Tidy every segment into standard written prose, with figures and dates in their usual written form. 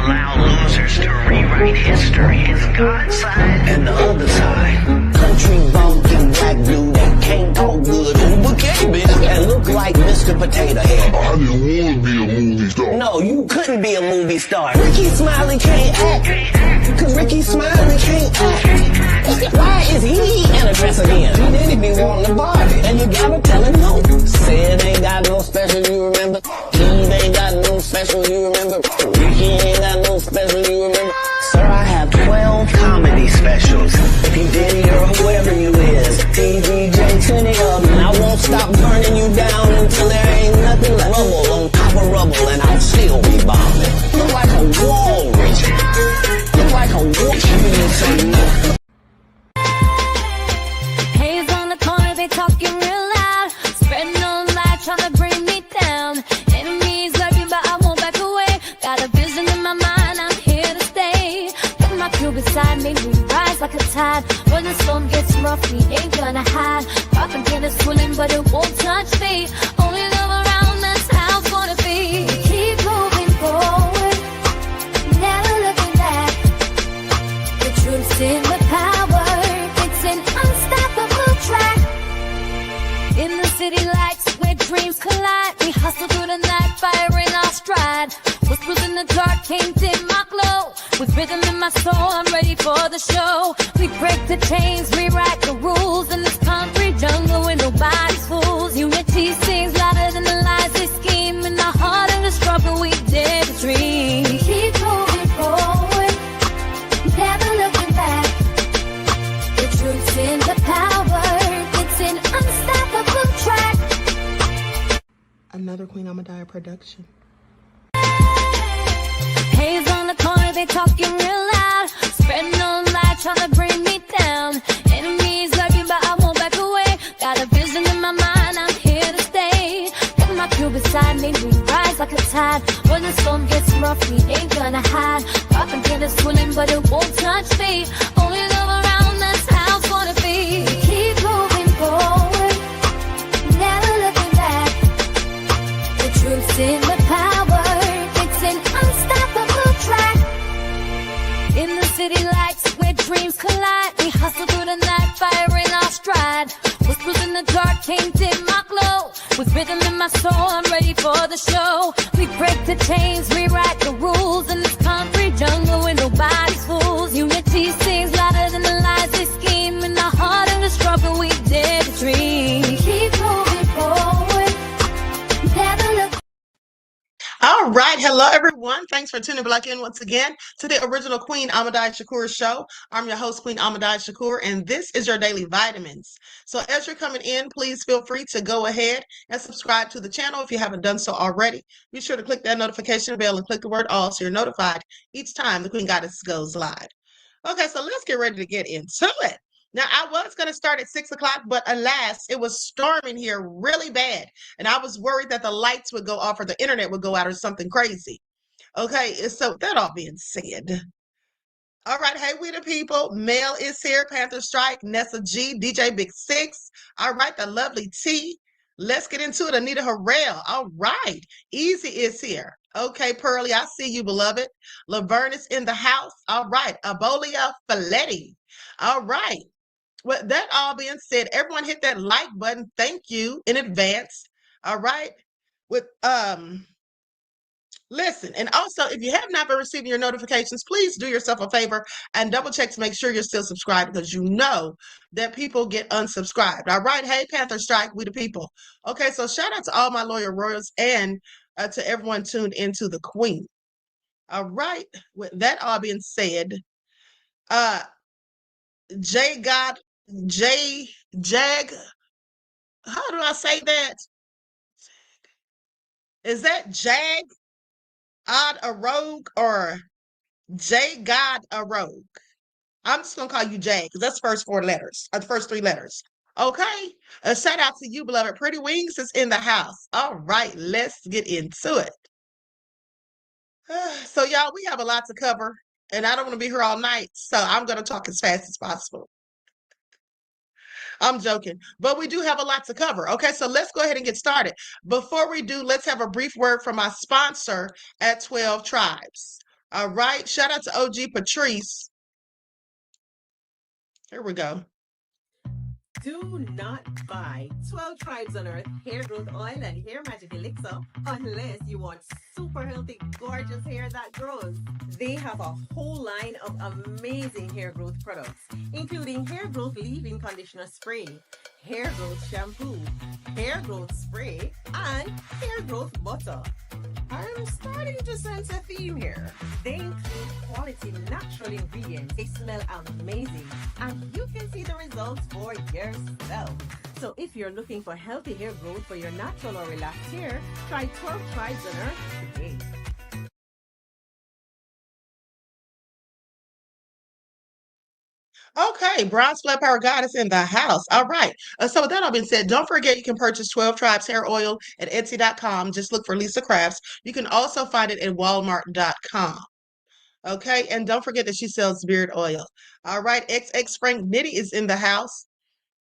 allow losers to rewrite history. It's God's side and the other side. Country bumpkin black dude that can't talk good over cabbage and look like Mr. Potato Head. I didn't want to be a movie star. No, you couldn't be a movie star. Ricky Smiley can't act, cause Ricky Smiley can't act. Why is he in a dress again? He didn't be wanting to Barbie, and you gotta tell him no. Sid ain't got no special, you remember? Steve ain't got no special, you remember? Ricky ain't got no special, you remember? Sir, I have 12 comedy specials. If you Diddy or whoever you is, TVJ, 20 of them. I won't stop burning you down until there ain't nothing left. Rubble on top of rubble, and I'll still be bombing. Look like a wall, Richard. Look like a wall. Haze on the corner, they talking real loud. Spreading no light, trying to bring me down. Enemies lurking, but I won't back away. Got a vision in my mind, I'm here to stay. Put my crew beside me, we rise like a tide. When the storm gets rough, we ain't gonna hide. Rock and get us swilling, but it won't touch me. Only love around, that's how it's gonna be. Keep moving forward, never looking back. The truth's in the power, it's an unstoppable track. In the city lights where dreams collide, we hustle through the night, fire in our stride. Whispers in the dark can't dim my glow. With rhythm in my soul, I'm ready for the show. We break the chains, rewrite the rules in this concrete jungle where nobody's fools. Unity sings louder than the lies they scheme. In the heart of the struggle, we dare to dream. Keep moving forward, never looking back. The truth's in the power, it's an unstoppable track. Another Queen Ahmadiyyah production. Haze on the corner, they talking real loud. Spreading no light, trying to bring me down. Enemies lurking, but I won't back away. Got a vision in my mind, I'm here to stay. Got my crew beside me, we rise like a tide. When the storm gets rough, we ain't gonna hide. Rock and get us swilling, but it won't touch me. Only love around, that's how it's gonna be. Keep moving forward, never looking back. The truth's in the power, it's an unstoppable track. In the city lights where dreams collide, we hustle through the night, fire in our stride. Whispers in the dark can't dim my glow. With rhythm in my soul, I'm ready for the show. We break the chains, rewrite the rules in this concrete jungle where nobody's fools. Unity sings louder than the lies they scheme. In the heart of the struggle, we dare to dream. Keep moving forward, never look. All right. Hello, everyone. Thanks for tuning back in once again to the original Queen Ahmadiyyah Shakur show. I'm your host, Queen Ahmadiyyah Shakur, and this is your daily vitamins. So as you're coming in, please feel free to go ahead and subscribe to the channel if you haven't done so already. Be sure to click that notification bell and click the word all so you're notified each time the Queen Goddess goes live. Okay, so let's get ready to get into it. Now, I was going to start at 6 o'clock, but alas, it was storming here really bad. And I was worried that the lights would go off or the internet would go out or something crazy. Okay, so that all being said. All right, hey, we the people. Mel is here, Panther Strike, Nessa G, DJ Big Six. All right, the lovely T. Let's get into it, Anita Harrell. All right, Easy is here. Okay, Pearly, I see you, beloved. Laverne is in the house. All right, Abolia Faletti. All right. Well, that all being said, everyone hit that like button. Thank you in advance. All right. With listen, and also if you have not been receiving your notifications, please do yourself a favor and double check to make sure you're still subscribed, because you know that people get unsubscribed. All right. Hey, Panther Strike, we the people. Okay, so shout out to all my loyal royals and to everyone tuned into the Queen. All right. With that all being said, Jag, how do I say that? Is that Jag Odd a Rogue or J God a Rogue? I'm just gonna call you Jag because that's the first 4 letters, or the first 3 letters. Okay. A shout out to you, beloved. Pretty Wings is in the house. All right, let's get into it. So, y'all, we have a lot to cover, and I don't want to be here all night, so I'm gonna talk as fast as possible. I'm joking, but we do have a lot to cover. Okay, so let's go ahead and get started. Before we do, let's have a brief word from my sponsor at 12 Tribes. All right. Shout out to OG Patrice. Here we go. Do not buy 12 Tribes on Earth hair growth oil and hair magic elixir unless you want super healthy, gorgeous hair that grows. They have a whole line of amazing hair growth products, including hair growth leave-in conditioner spray, hair growth shampoo, hair growth spray, and hair growth butter. I'm starting to sense a theme here. They include quality natural ingredients. They smell amazing, and you can see the results for yourself. So if you're looking for healthy hair growth for your natural or relaxed hair, try 12 Tribes on Earth today. Okay, Bronze Flat Power Goddess in the house. All right. So with that all being said, don't forget you can purchase 12 Tribes hair oil at Etsy.com. Just look for Lisa Crafts. You can also find it at Walmart.com. Okay, and don't forget that she sells beard oil. All right, XX Frank Nitty is in the house.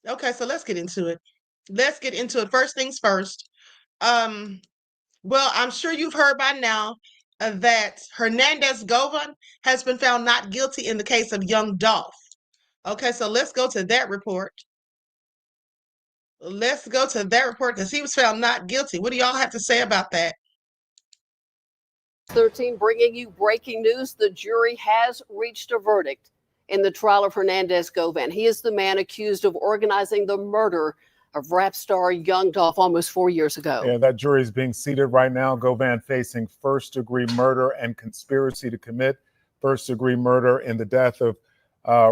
Okay, so let's get into it. Let's get into it. First things first. Well, I'm sure you've heard by now that Hernandez Govan has been found not guilty in the case of young Dolph. Okay, so let's go to that report. Let's go to that report because he was found not guilty. What do y'all have to say about that? 13 bringing you breaking news. The jury has reached a verdict in the trial of Hernandez Govan. He is the man accused of organizing the murder of rap star Young Dolph almost 4 years ago. Yeah, that jury is being seated right now. Govan facing first-degree murder and conspiracy to commit first-degree murder in the death of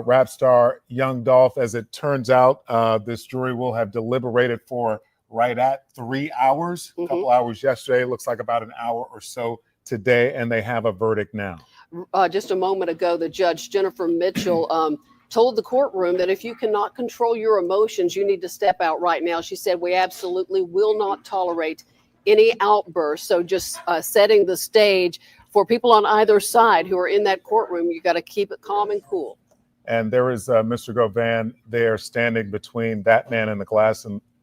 rap star Young Dolph. As it turns out, this jury will have deliberated for right at 3 hours. A couple hours yesterday. Looks like about an hour or so today, and they have a verdict now. Just a moment ago, the judge, Jennifer Mitchell, told the courtroom that if you cannot control your emotions, you need to step out right now. She said, we absolutely will not tolerate any outbursts. So just setting the stage for people on either side who are in that courtroom, you got to keep it calm and cool. And there is Mr. Govan there standing between that man in the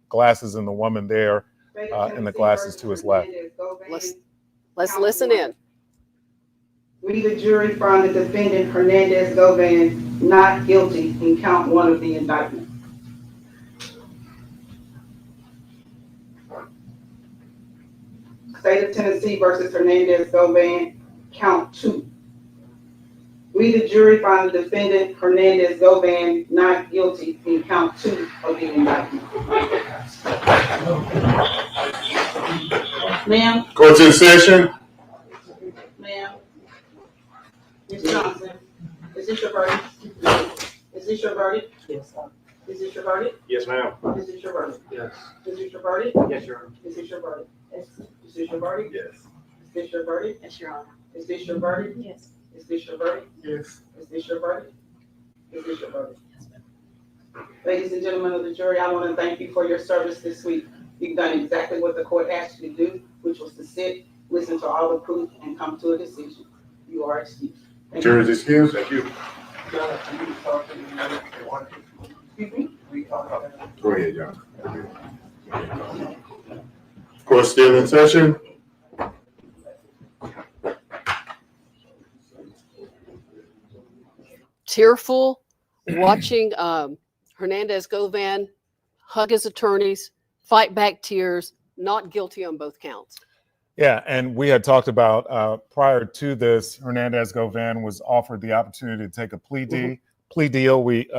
glasses and the woman there in the glasses to his left. Let's listen in. We, the jury, found the defendant Hernandez Govan not guilty in count 1 of the indictment. State of Tennessee versus Hernandez Govan, count 2. We, the jury, found the defendant Hernandez Govan not guilty in count 2 of the indictment. Ma'am. Court's in session. Ma'am. Ms. Johnson, is this your verdict? Is this your verdict? Yes. Is this your verdict? Yes, ma'am. Is this your verdict? Yes. Is this your verdict? Yes, Your Honor. Is this your verdict? Yes. Is this your verdict? Yes. Is this your verdict? Yes, Your Honor. Is this your verdict? Yes. Is this your verdict? Yes. Is this your verdict? Is this your verdict? Ladies and gentlemen of the jury, I want to thank you for your service this week. You've done exactly what the court asked you to do, which was to sit, listen to all the proof, and come to a decision. You are excused. Jury's excused. Thank you. Go ahead, John. Court's still in session. Tearful, watching Hernandez Govan hug his attorneys, fight back tears, not guilty on both counts. Yeah, and we had talked about prior to this, Hernandez Govan was offered the opportunity to take a plea deal. We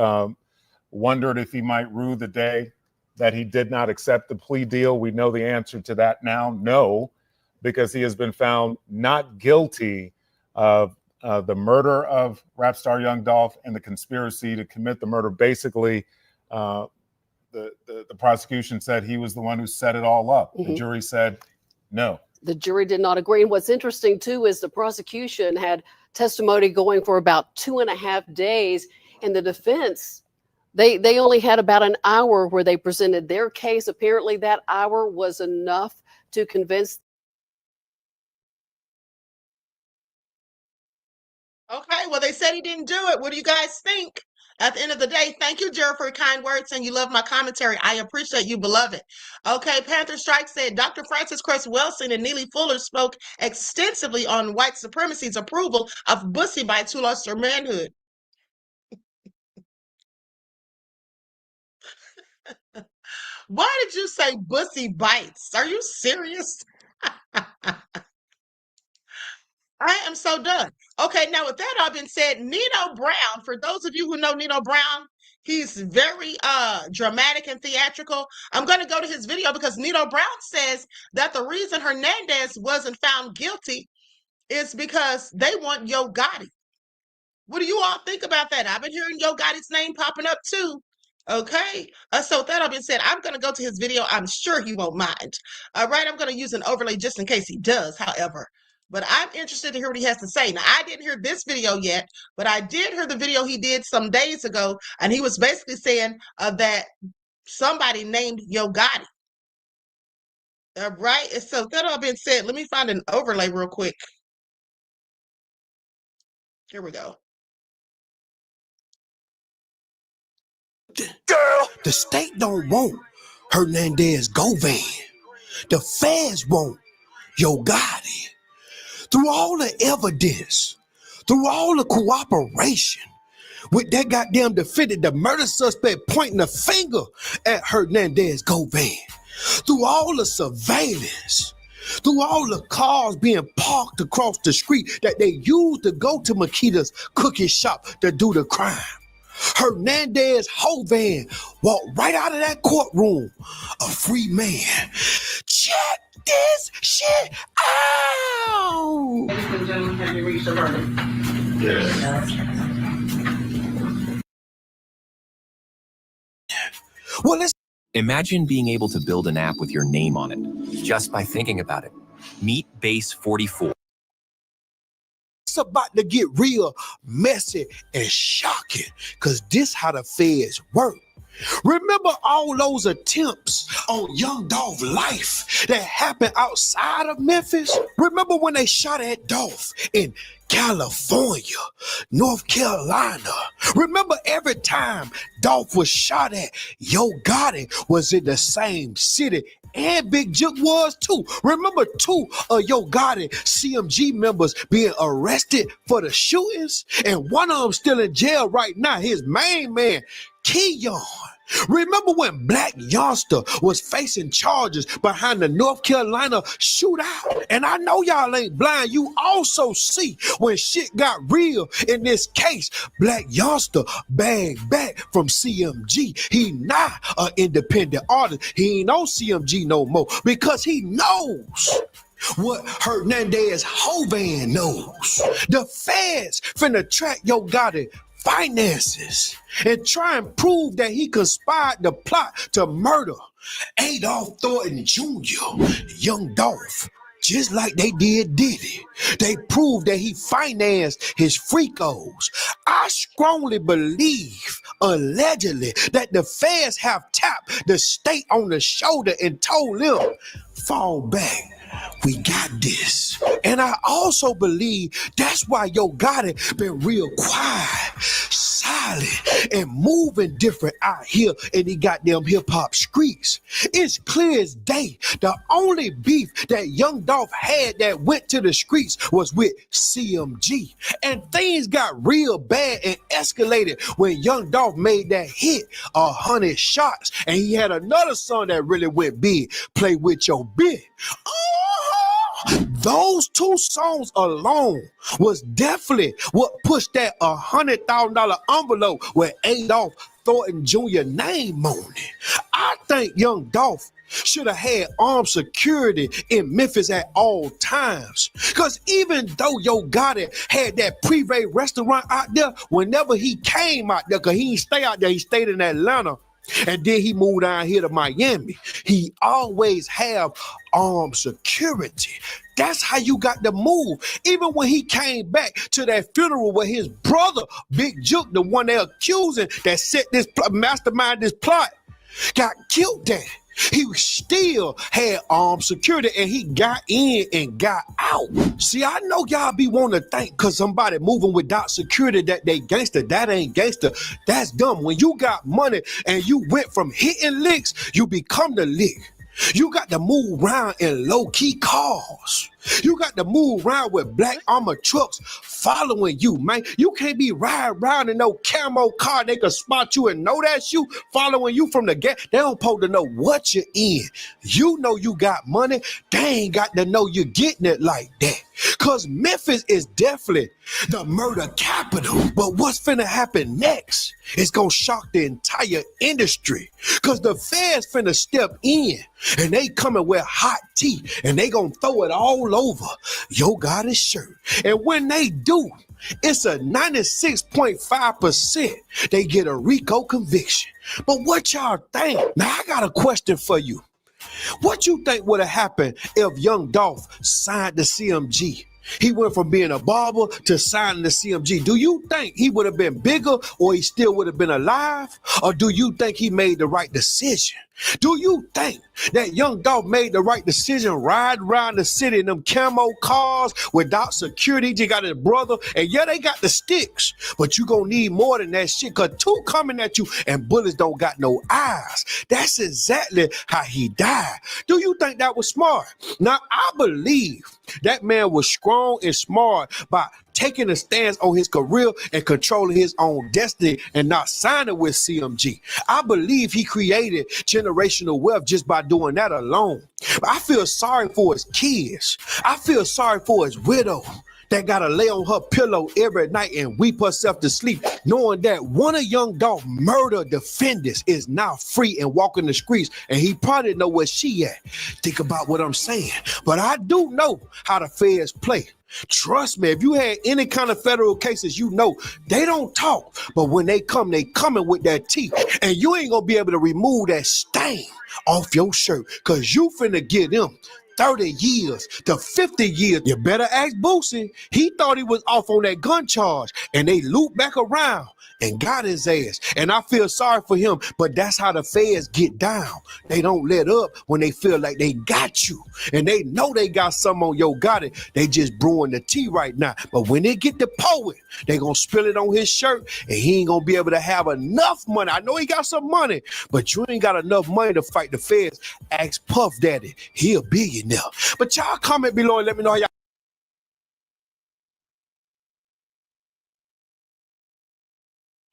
wondered if he might rue the day that he did not accept the plea deal. We know the answer to that now, no, because he has been found not guilty of the murder of rap star Young Dolph and the conspiracy to commit the murder. Basically, the prosecution said he was the one who set it all up. The jury said no. The jury did not agree. And what's interesting, too, is the prosecution had testimony going for about 2.5 days. And the defense, they only had about an hour where they presented their case. Apparently, that hour was enough to convince. Okay, well, they said he didn't do it. What do you guys think? At the end of the day, thank you, Jared, for your kind words, and you love my commentary. I appreciate you, beloved. Okay, Panther Strike said, Dr. Francis Cress Welsing and Neely Fuller spoke extensively on white supremacy's approval of bussy bites who lost their manhood. Why did you say bussy bites? Are you serious? I am so done. Okay, now with that all been said, Nino Brown, for those of you who know Nino Brown, he's very dramatic and theatrical. I'm going to go to his video because Nino Brown says that the reason Hernandez wasn't found guilty is because they want Yo Gotti. What do you all think about that? I've been hearing Yo Gotti's name popping up too. Okay, so with that all being said, I'm going to go to his video. I'm sure he won't mind. All right, I'm going to use an overlay just in case he does, however. But I'm interested to hear what he has to say. Now, I didn't hear this video yet, but I did hear the video he did some days ago, and he was basically saying that somebody named Yo Gotti. All right, so with that all being said, let me find an overlay real quick. Here we go. Girl, the state don't want Hernandez Govan. The feds want Yo Gotti. Through all the evidence, through all the cooperation, with that goddamn defendant, the murder suspect pointing a finger at Hernandez Govan, through all the surveillance, through all the cars being parked across the street that they used to go to Makita's cookie shop to do the crime, Hernandez Hovan walked right out of that courtroom a free man. Check this shit out. Ladies and gentlemen, have you reached a verdict? Well, let's Imagine being able to build an app with your name on it, just by thinking about it. Meet Base 44. It's about to get real messy and shocking, because this how the feds work. Remember all those attempts on young Dolph's life that happened outside of Memphis? Remember when they shot at Dolph in California, North Carolina? Remember every time Dolph was shot at, Yo Gotti was in the same city, and Big Juke was too. Remember 2 of Yo Gotti CMG members being arrested for the shootings, and one of them still in jail right now, his main man, Keyon. Remember when Black Youngster was facing charges behind the North Carolina shootout? And I know y'all ain't blind. You also see when shit got real in this case, Black Youngster bagged back from CMG. He not an independent artist. He ain't on CMG no more because he knows what Hernandez Hovan knows. The feds finna track Yo Gotti finances and try and prove that he conspired the plot to murder Adolph Thornton Jr., young Dolph, just like they did Diddy. They proved that he financed his freakos. I strongly believe, allegedly, that the feds have tapped the state on the shoulder and told them, fall back. We got this. And I also believe that's why Yo Gotti been real quiet, silent, and moving different out here in the goddamn hip-hop streets. It's clear as day. The only beef that Young Dolph had that went to the streets was with CMG. And things got real bad and escalated when Young Dolph made that hit, 100 shots. And he had another song that really went big, Play With Your Bitch. Those 2 songs alone was definitely what pushed that $100,000 envelope with Adolph Thornton Jr. name on it. I think Young Dolph should have had armed security in Memphis at all times. Because even though Yo Gotti had that privé restaurant out there, whenever he came out there, because he didn't stay out there, he stayed in Atlanta. And then he moved down here to Miami. He always have armed security. That's how you got to move. Even when he came back to that funeral with his brother, Big Juke, the one they're accusing that set this mastermind this plot, got killed there. He still had armed security and he got in and got out. See, I know y'all be wanting to think because somebody moving without security that they gangster. That ain't gangster. That's dumb. When you got money and you went from hitting licks, you become the lick. You got to move around in low-key cars. You got to move around with black armored trucks following you, man. You can't be riding around in no camo car. They can spot you and know that's you, following you from the gate. They don't supposed to know what you're in. You know you got money. They ain't got to know you're getting it like that. Because Memphis is definitely the murder capital. But what's finna happen next is going to shock the entire industry. Because the feds finna step in and they coming with hot tea and they going to throw it all over Yo Gotti's shirt. And when they do, it's a 96.5% they get a RICO conviction. But what y'all think? Now I got a question for you. What you think would have happened if young Dolph signed the CMG? He went from being a barber to signing the CMG. Do you think he would have been bigger or he still would have been alive? Or do you think he made the right decision? Do you think that young Dolph made the right decision riding around the city in them camo cars without security? He got his brother, and yeah, they got the sticks, but you gonna need more than that shit because two coming at you and bullets don't got no eyes. That's exactly how he died. Do you think that was smart? Now, I believe that man was strong and smart by taking a stance on his career and controlling his own destiny and not signing with CMG. I believe he created generational wealth just by doing that alone. But I feel sorry for his kids. I feel sorry for his widow that gotta lay on her pillow every night and weep herself to sleep, knowing that one of young Dolph murder defendants is now free and walking the streets, and he probably know where she at. Think about what I'm saying. But I do know how the feds play. Trust me, if you had any kind of federal cases, you know they don't talk. But when they come, they coming with that teeth. And you ain't gonna be able to remove that stain off your shirt because you finna get them 30 years to 50 years. You better ask Boosie. He thought he was off on that gun charge, and they looped back around and got his ass. And I feel sorry for him, but that's how the feds get down. They don't let up when they feel like they got you. And they know they got some on Yo Gotti. They just brewing the tea right now. But when they get the poet, they gonna spill it on his shirt, and he ain't gonna be able to have enough money. I know he got some money, but you ain't got enough money to fight the feds. Ask Puff Daddy. He a billionaire. But y'all comment below and let me know how y'all.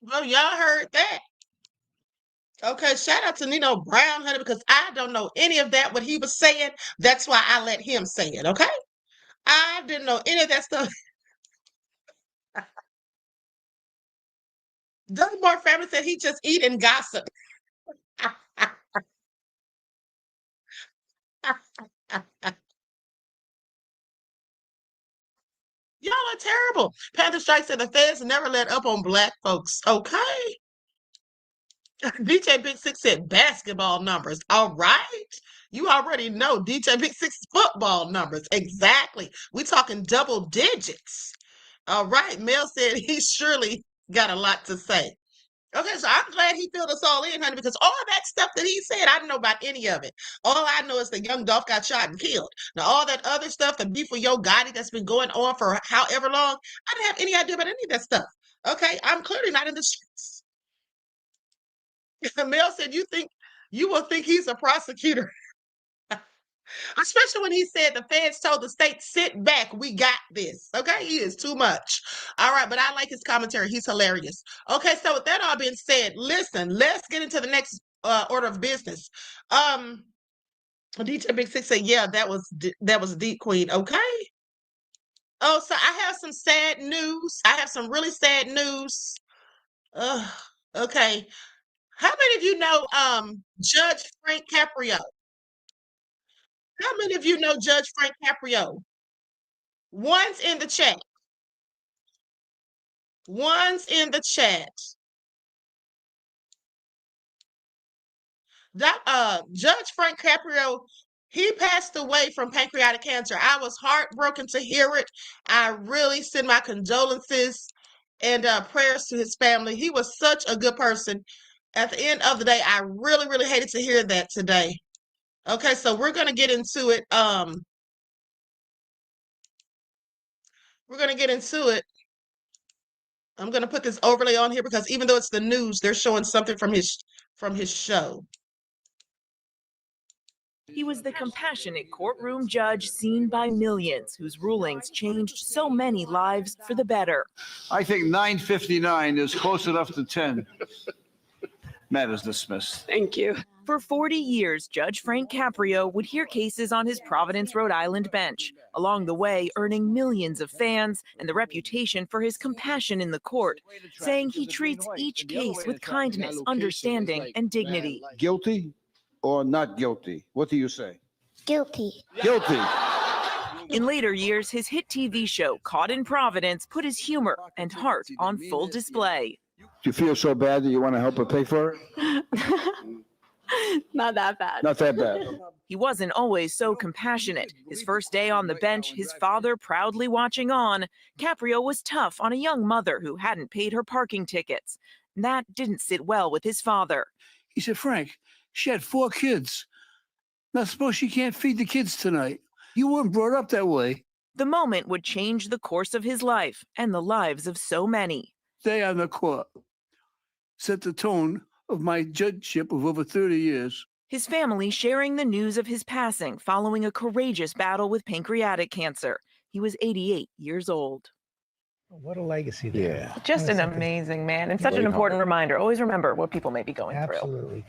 Well, y'all heard that. Okay, shout out to Nino Brown, honey, because I don't know any of that, what he was saying. That's why I let him say it, okay? I didn't know any of that stuff. Dunmore family said he just eat and gossip. Y'all are terrible. Panther Strike said the feds never let up on black folks. Okay. DJ Big Six said basketball numbers. All right. You already know DJ Big Six football numbers. Exactly. We talking double digits. All right. Mel said he surely got a lot to say. Okay, so I'm glad he filled us all in, honey, because all that stuff that he said, I don't know about any of it. All I know is that young Dolph got shot and killed. Now, all that other stuff, the beef with Yo Gotti that's been going on for however long, I didn't have any idea about any of that stuff. Okay, I'm clearly not in the streets. Mel said, you will think he's a prosecutor. Especially when he said the feds told the state, sit back, we got this. Okay, he is too much. All right, but I like his commentary. He's hilarious. Okay, so with that all being said, listen, let's get into the next order of business. DJ Big Six said, yeah, that was deep, Queen. Okay. Oh, so I have some sad news. I have some really sad news. Okay. How many of you know Judge Frank Caprio? How many of you know Judge Frank Caprio? One's in the chat. One's in the chat. That Judge Frank Caprio, he passed away from pancreatic cancer. I was heartbroken to hear it. I really send my condolences and prayers to his family. He was such a good person. At the end of the day, I really, really hated to hear that today. Okay, so we're gonna get into it. We're gonna get into it. I'm gonna put this overlay on here because even though it's the news, they're showing something from his show. He was the compassionate courtroom judge seen by millions, whose rulings changed so many lives for the better. I think 9:59 is close enough to 10. Matter is dismissed. Thank you. For 40 years, Judge Frank Caprio would hear cases on his Providence, Rhode Island bench, along the way earning millions of fans and the reputation for his compassion in the court, saying he treats each case with kindness, understanding, and dignity. Guilty or not guilty? What do you say? Guilty. Guilty. In later years, his hit TV show, Caught in Providence, put his humor and heart on full display. Do you feel so bad that you want to help her pay for it? Not that bad. Not that bad. He wasn't always so compassionate. His first day on the bench, his father proudly watching on. Caprio was tough on a young mother who hadn't paid her parking tickets. That didn't sit well with his father. He said, Frank, she had 4 kids. Now suppose she can't feed the kids tonight. You weren't brought up that way. The moment would change the course of his life and the lives of so many. Day on the court set the tone of my judgeship of over 30 years. His family sharing the news of his passing following a courageous battle with pancreatic cancer. He was 88 years old. What a legacy there. Yeah. Just an amazing man and such an important reminder. Always remember what people may be going through. Absolutely.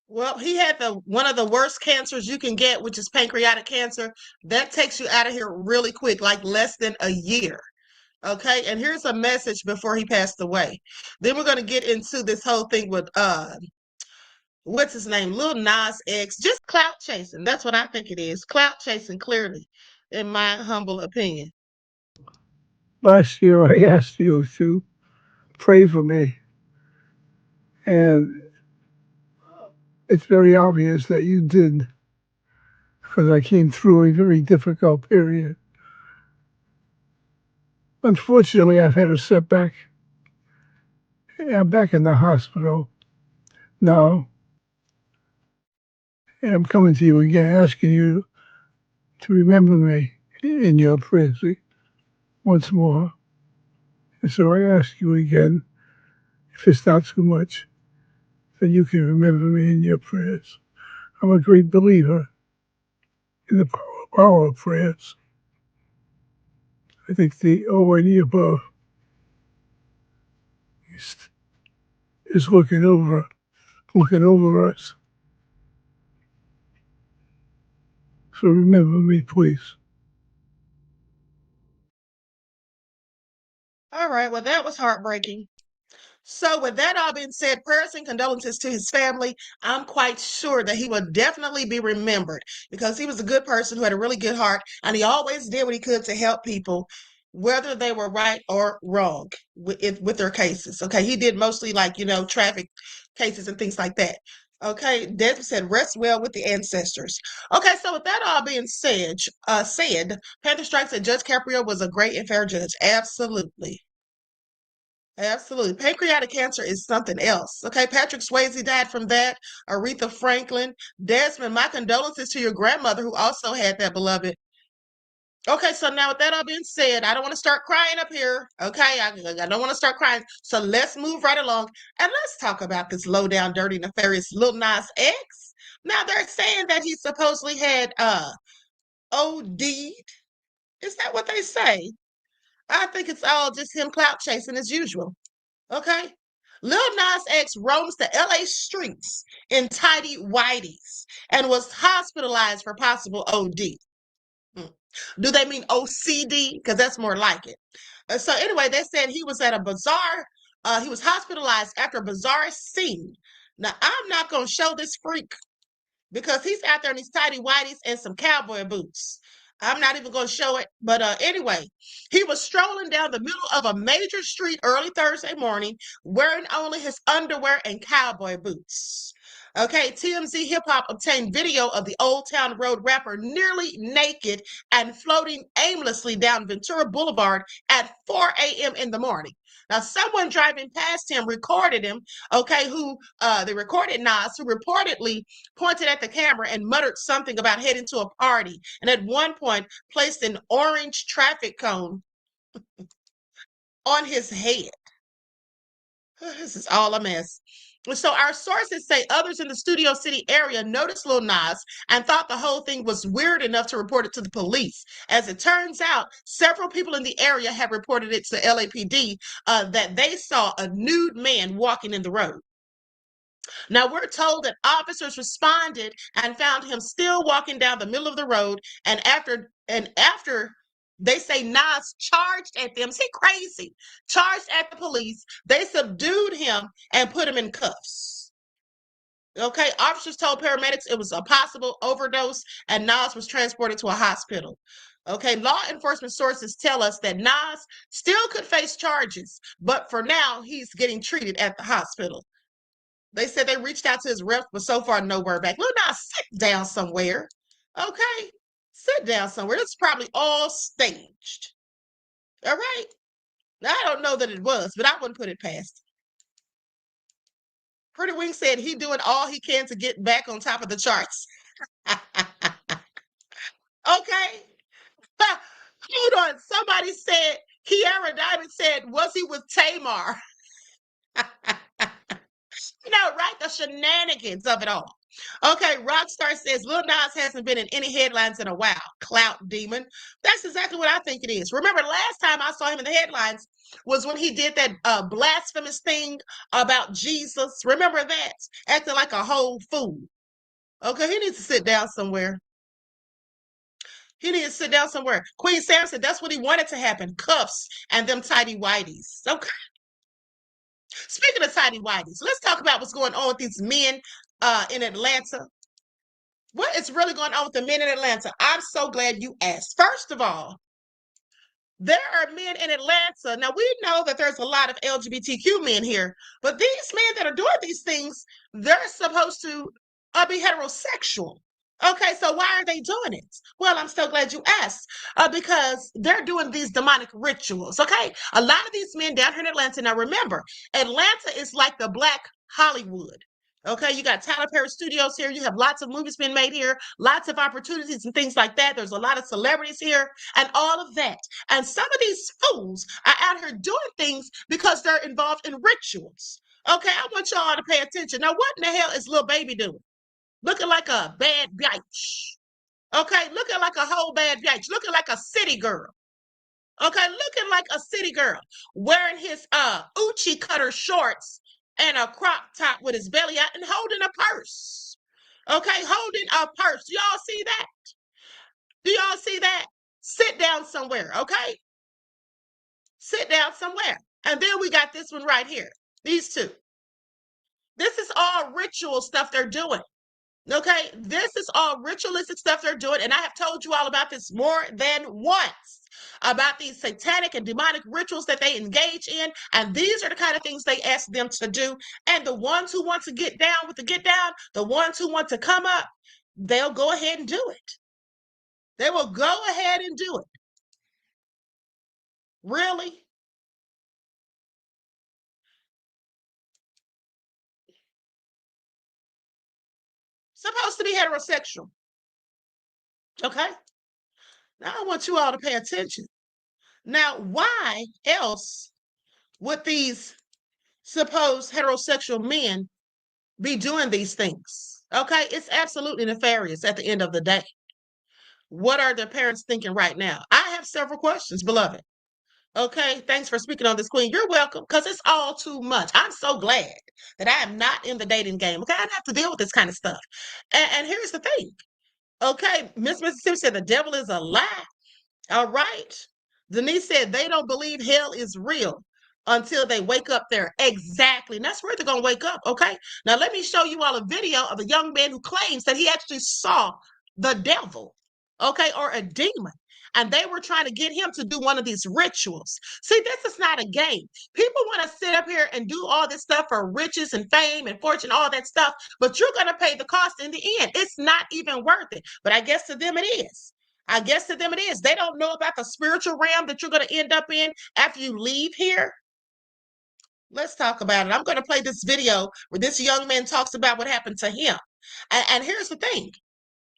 Well, he had one of the worst cancers you can get, which is pancreatic cancer. That takes you out of here really quick, like less than a year. Okay, and here's a message before he passed away. Then we're going to get into this whole thing with what's his name, Lil Nas X, just clout chasing. That's what I think it is, clout chasing. Clearly, in my humble opinion. Last year, I asked you to pray for me, and it's very obvious that you did, because I came through a very difficult period. Unfortunately, I've had a setback. I'm back in the hospital now, and I'm coming to you again, asking you to remember me in your prayers once more. And so I ask you again, if it's not too much, that you can remember me in your prayers. I'm a great believer in the power of prayers. I think the Almighty above is looking over us. So remember me, please. All right, well, that was heartbreaking. So with that all being said, prayers and condolences to his family. I'm quite sure that he will definitely be remembered because he was a good person who had a really good heart, and he always did what he could to help people, whether they were right or wrong with their cases. Okay, he did mostly traffic cases and things like that. Okay, Desmond said, rest well with the ancestors. Okay, so with that all being said, Panther Strike said Judge Caprio was a great and fair judge. Absolutely. Absolutely. Pancreatic cancer is something else. Okay, Patrick Swayze died from that. Aretha Franklin. Desmond, my condolences to your grandmother who also had that, beloved. Okay, so now with that all being said, I don't want to start crying up here. Okay, I don't want to start crying. So let's move right along and let's talk about this low down, dirty, nefarious Lil Nas X. Now they're saying that he supposedly had OD'd. Is that what they say? I think it's all just him clout chasing as usual. Okay? Lil Nas X roams the LA streets in tidy whities and was hospitalized for possible OD. Do they mean OCD? Because that's more like it. So anyway, they said he was at a bazaar. He was hospitalized after a bizarre scene. Now, I'm not going to show this freak because he's out there in these tidy whities and some cowboy boots. I'm not even going to show it. But anyway, he was strolling down the middle of a major street early Thursday morning, wearing only his underwear and cowboy boots. Okay, TMZ Hip Hop obtained video of the Old Town Road rapper nearly naked and floating aimlessly down Ventura Boulevard at 4 a.m. in the morning. Now, someone driving past him recorded him, okay, they recorded Nas, who reportedly pointed at the camera and muttered something about heading to a party, and at one point placed an orange traffic cone on his head. This is all a mess. So our sources say others in the Studio City area noticed Lil Nas and thought the whole thing was weird enough to report it to the police. As it turns out, several people in the area have reported it to LAPD that they saw a nude man walking in the road. Now we're told that officers responded and found him still walking down the middle of the road, and after they say Nas charged at them. See, crazy. Charged at the police. They subdued him and put him in cuffs. Okay, officers told paramedics it was a possible overdose and Nas was transported to a hospital. Okay, law enforcement sources tell us that Nas still could face charges, but for now, he's getting treated at the hospital. They said they reached out to his rep, but so far, no word back. Lil Nas, sit down somewhere. Okay? Sit down somewhere. It's probably all staged. All right? Now, I don't know that it was, but I wouldn't put it past him. Pretty Wing said he doing all he can to get back on top of the charts. Okay? Hold on. Somebody said, Kiara Diamond said, was he with Tamar? You know, right? The shenanigans of it all. Okay, Rockstar says Lil Nas hasn't been in any headlines in a while. Clout demon. That's exactly what I think it is. Remember, last time I saw him in the headlines was when he did that blasphemous thing about Jesus. Remember that? Acting like a whole fool. Okay, he needs to sit down somewhere. He needs to sit down somewhere. Queen Sam said that's what he wanted to happen. Cuffs and them tidy whities. Okay. Speaking of tidy whities, let's talk about what's going on with these men in Atlanta. What is really going on with the men in Atlanta? I'm so glad you asked. First of all, there are men in Atlanta. Now, we know that there's a lot of LGBTQ men here, but these men that are doing these things, they're supposed to be heterosexual. Okay, so why are they doing it? Well, I'm so glad you asked, because they're doing these demonic rituals, okay? A lot of these men down here in Atlanta, now remember, Atlanta is like the Black Hollywood, okay? You got Tyler Perry Studios here. You have lots of movies being made here, lots of opportunities and things like that. There's a lot of celebrities here and all of that. And some of these fools are out here doing things because they're involved in rituals. Okay, I want y'all to pay attention. Now, what in the hell is Lil Baby doing? Looking like a bad bitch. Okay, looking like a whole bad bitch. Looking like a city girl. Okay, looking like a city girl. Wearing his Uchi cutter shorts and a crop top with his belly out and holding a purse. Okay, holding a purse. Do y'all see that? Do y'all see that? Sit down somewhere, okay? Sit down somewhere. And then we got this one right here. These two. This is all ritual stuff they're doing. Okay, this is all ritualistic stuff they're doing, and I have told you all about this more than once, about these satanic and demonic rituals that they engage in, and these are the kind of things they ask them to do, and the ones who want to get down with the get down, the ones who want to come up, they'll go ahead and do it. They will go ahead and do it. Really? Supposed to be heterosexual. Okay? Now I want you all to pay attention. Now, why else would these supposed heterosexual men be doing these things? Okay, it's absolutely nefarious at the end of the day. What are their parents thinking right now? I have several questions, beloved. Okay, thanks for speaking on this, Queen. You're welcome, because it's all too much. I'm so glad that I am not in the dating game. Okay, I don't have to deal with this kind of stuff. And here's the thing. Okay, Miss Mississippi said the devil is a lie. All right. Denise said they don't believe hell is real until they wake up there. Exactly. And that's where they're going to wake up. Okay. Now, let me show you all a video of a young man who claims that he actually saw the devil. Okay. Or a demon. And they were trying to get him to do one of these rituals. See, this is not a game. People want to sit up here and do all this stuff for riches and fame and fortune, all that stuff, but you're going to pay the cost in the end. It's not even worth it. But I guess to them it is. I guess to them it is. They don't know about the spiritual realm that you're going to end up in after you leave here. Let's talk about it. I'm going to play this video where this young man talks about what happened to him. And here's the thing.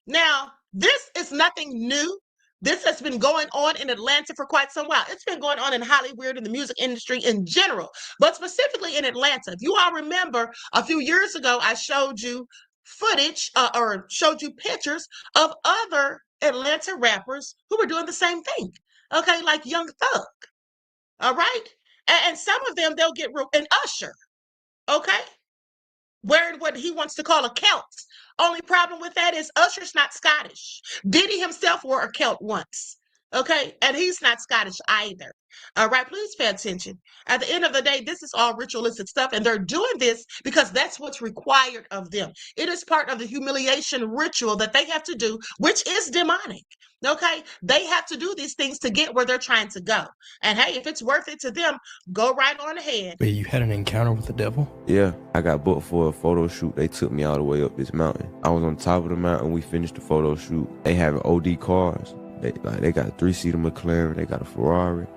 Now, this is nothing new. This has been going on in Atlanta for quite some while. It's been going on in Hollywood and the music industry in general, but specifically in Atlanta. If you all remember, a few years ago, I showed you footage or showed you pictures of other Atlanta rappers who were doing the same thing. Okay, like Young Thug. All right. And some of them, they'll get an Usher. Okay. Wearing what he wants to call a kilt. Only problem with that is Usher's not Scottish. Diddy himself wore a kilt once. Okay. And he's not Scottish either. All right. Please pay attention. At the end of the day, this is all ritualistic stuff. And they're doing this because that's what's required of them. It is part of the humiliation ritual that they have to do, which is demonic. Okay, they have to do these things to get where they're trying to go. And hey, if it's worth it to them, go right on ahead. Wait, you had an encounter with the devil? Yeah, I got booked for a photo shoot. They took me all the way up this mountain. I was on top of the mountain. We finished the photo shoot. They have OD cars. They got a 3-seater McLaren. They got a Ferrari.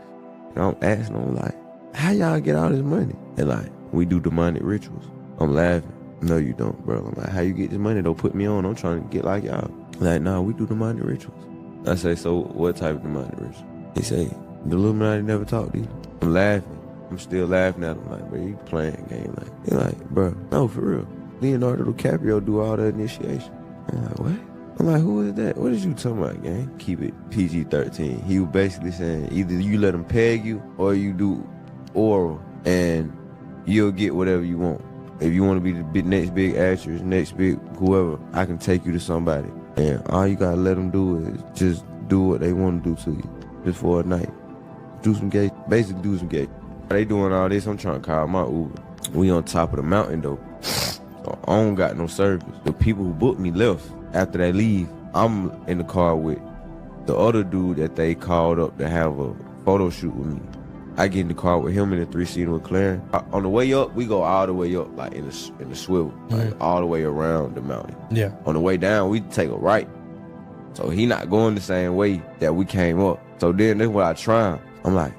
And I'm asking them, like, how y'all get all this money? They're like, we do demonic rituals. I'm laughing. No, you don't, bro. I'm like, how you get this money? Don't put me on. I'm trying to get like y'all. Like, nah, we do demonic rituals. I say, so what type of demonic ritual? He say, the Illuminati never talked to you. I'm laughing. I'm still laughing at him like, bro, you playing a game. Like, he like, bro, no, for real. Leonardo DiCaprio do all the initiation. I'm like, what? I'm like, who is that? What is you talking about, gang? Keep it PG-13. He was basically saying, either you let him peg you or you do oral and you'll get whatever you want. If you want to be the next big actress, next big whoever, I can take you to somebody. And all you gotta let them do is just do what they want to do to you, just for a night. Do some gay, basically do some gay. They doing all this, I'm trying to call my Uber. We on top of the mountain though, so I don't got no service. The people who booked me left. After they leave, I'm in the car with the other dude that they called up to have a photo shoot with me. I get in the car with him in a 3-seater McLaren. On the way up, we go all the way up, like in the swivel, like all the way around the mountain. Yeah. On the way down, we take a right. So he not going the same way that we came up. So then that's what I try. I'm like,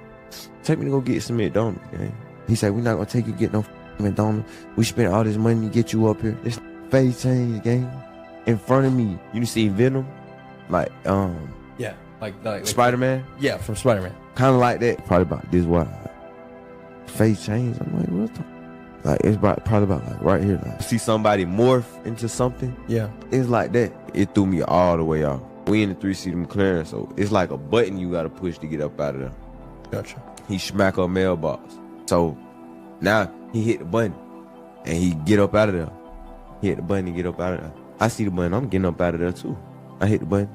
take me to go get some McDonald's, gang. He said, we're not gonna take you to get no McDonald's. We spent all this money to get you up here. This face change, gang. In front of me, you see Venom, like yeah, like Spider-Man. Yeah, from Spider-Man. Kind of like that. Probably about this wide. Face change. I'm like, what the? Like it's probably about like right here. Like see somebody morph into something. Yeah, it's like that. It threw me all the way off. We in the 3-seater McLaren, so it's like a button you gotta push to get up out of there. Gotcha. He smack our mailbox. So now he hit the button and he get up out of there. He hit the button and get up out of there. I see the button, I'm getting up out of there too. I hit the button.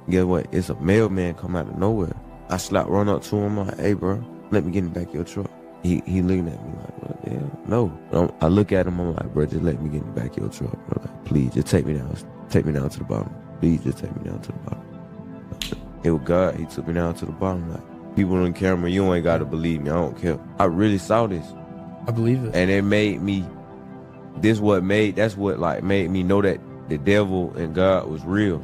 Guess what? It's a mailman come out of nowhere. I run up to him, I'm like, hey bro, let me get in the back of your truck. He looking at me like, what the hell? No. I look at him, I'm like, bro, just let me get in the back of your truck. Bro. Like, please, just take me down. Take me down to the bottom. Please, just take me down to the bottom. It was God, he took me down to the bottom. Like, people on camera, you ain't gotta believe me, I don't care. I really saw this. I believe it. And it made me, that's what made me know that the devil and God was real.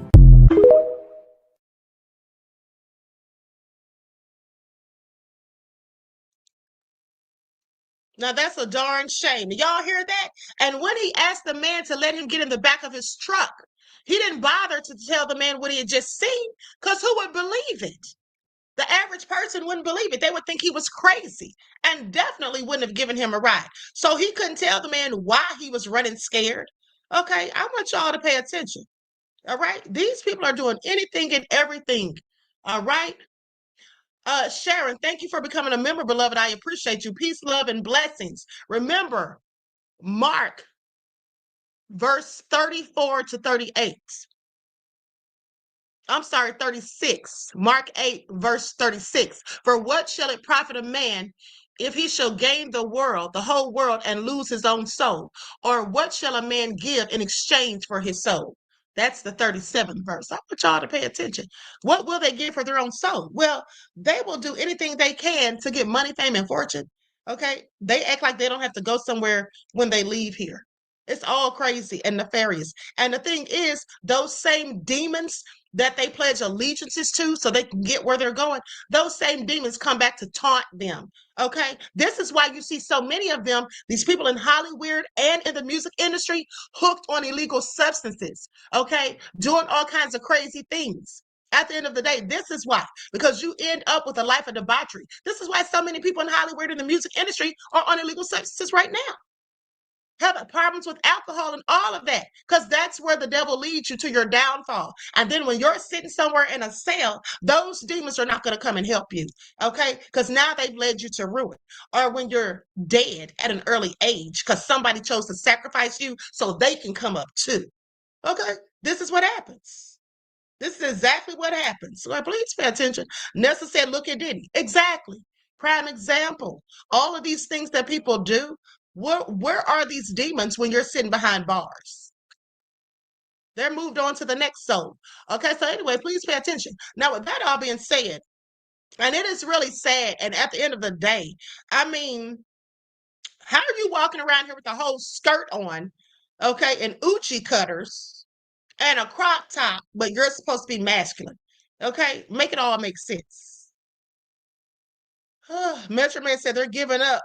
Now that's a darn shame. Y'all hear that? And when he asked the man to let him get in the back of his truck, he didn't bother to tell the man what he had just seen, because who would believe it? The average person wouldn't believe it. They would think he was crazy and definitely wouldn't have given him a ride. So he couldn't tell the man why he was running scared. Okay, I want y'all to pay attention. All right? These people are doing anything and everything. All right? Sharon, thank you for becoming a member, beloved. I appreciate you. Peace, love, and blessings. Remember, Mark, verse 34 to 38. I'm sorry, 36. Mark 8, verse 36. For what shall it profit a man if he shall gain the world, the whole world, and lose his own soul? Or what shall a man give in exchange for his soul? That's the 37th verse. I want y'all to pay attention. What will they give for their own soul? Well, they will do anything they can to get money, fame, and fortune. Okay? They act like they don't have to go somewhere when they leave here. It's all crazy and nefarious. And the thing is, those same demons that they pledge allegiances to so they can get where they're going, those same demons come back to taunt them. Okay? This is why you see so many of them, these people in Hollywood and in the music industry, hooked on illegal substances. Okay? Doing all kinds of crazy things. At the end of the day, this is why, because you end up with a life of debauchery. This is why so many people in Hollywood and the music industry are on illegal substances right now. Have problems with alcohol and all of that, because that's where the devil leads you to your downfall. And then when you're sitting somewhere in a cell, those demons are not going to come and help you, okay? Because now they've led you to ruin. Or when you're dead at an early age because somebody chose to sacrifice you so they can come up too, okay? This is what happens. This is exactly what happens. So please pay attention. Nessa said, look at Diddy. Exactly. Prime example. All of these things that people do, where are these demons when you're sitting behind bars? They're moved on to the next soul. Okay, so anyway, please pay attention. Now, with that all being said, and it is really sad, and at the end of the day, I mean, how are you walking around here with a whole skirt on, okay, and Uchi cutters and a crop top, but you're supposed to be masculine? Okay, make it all make sense. Metro Man said they're giving up.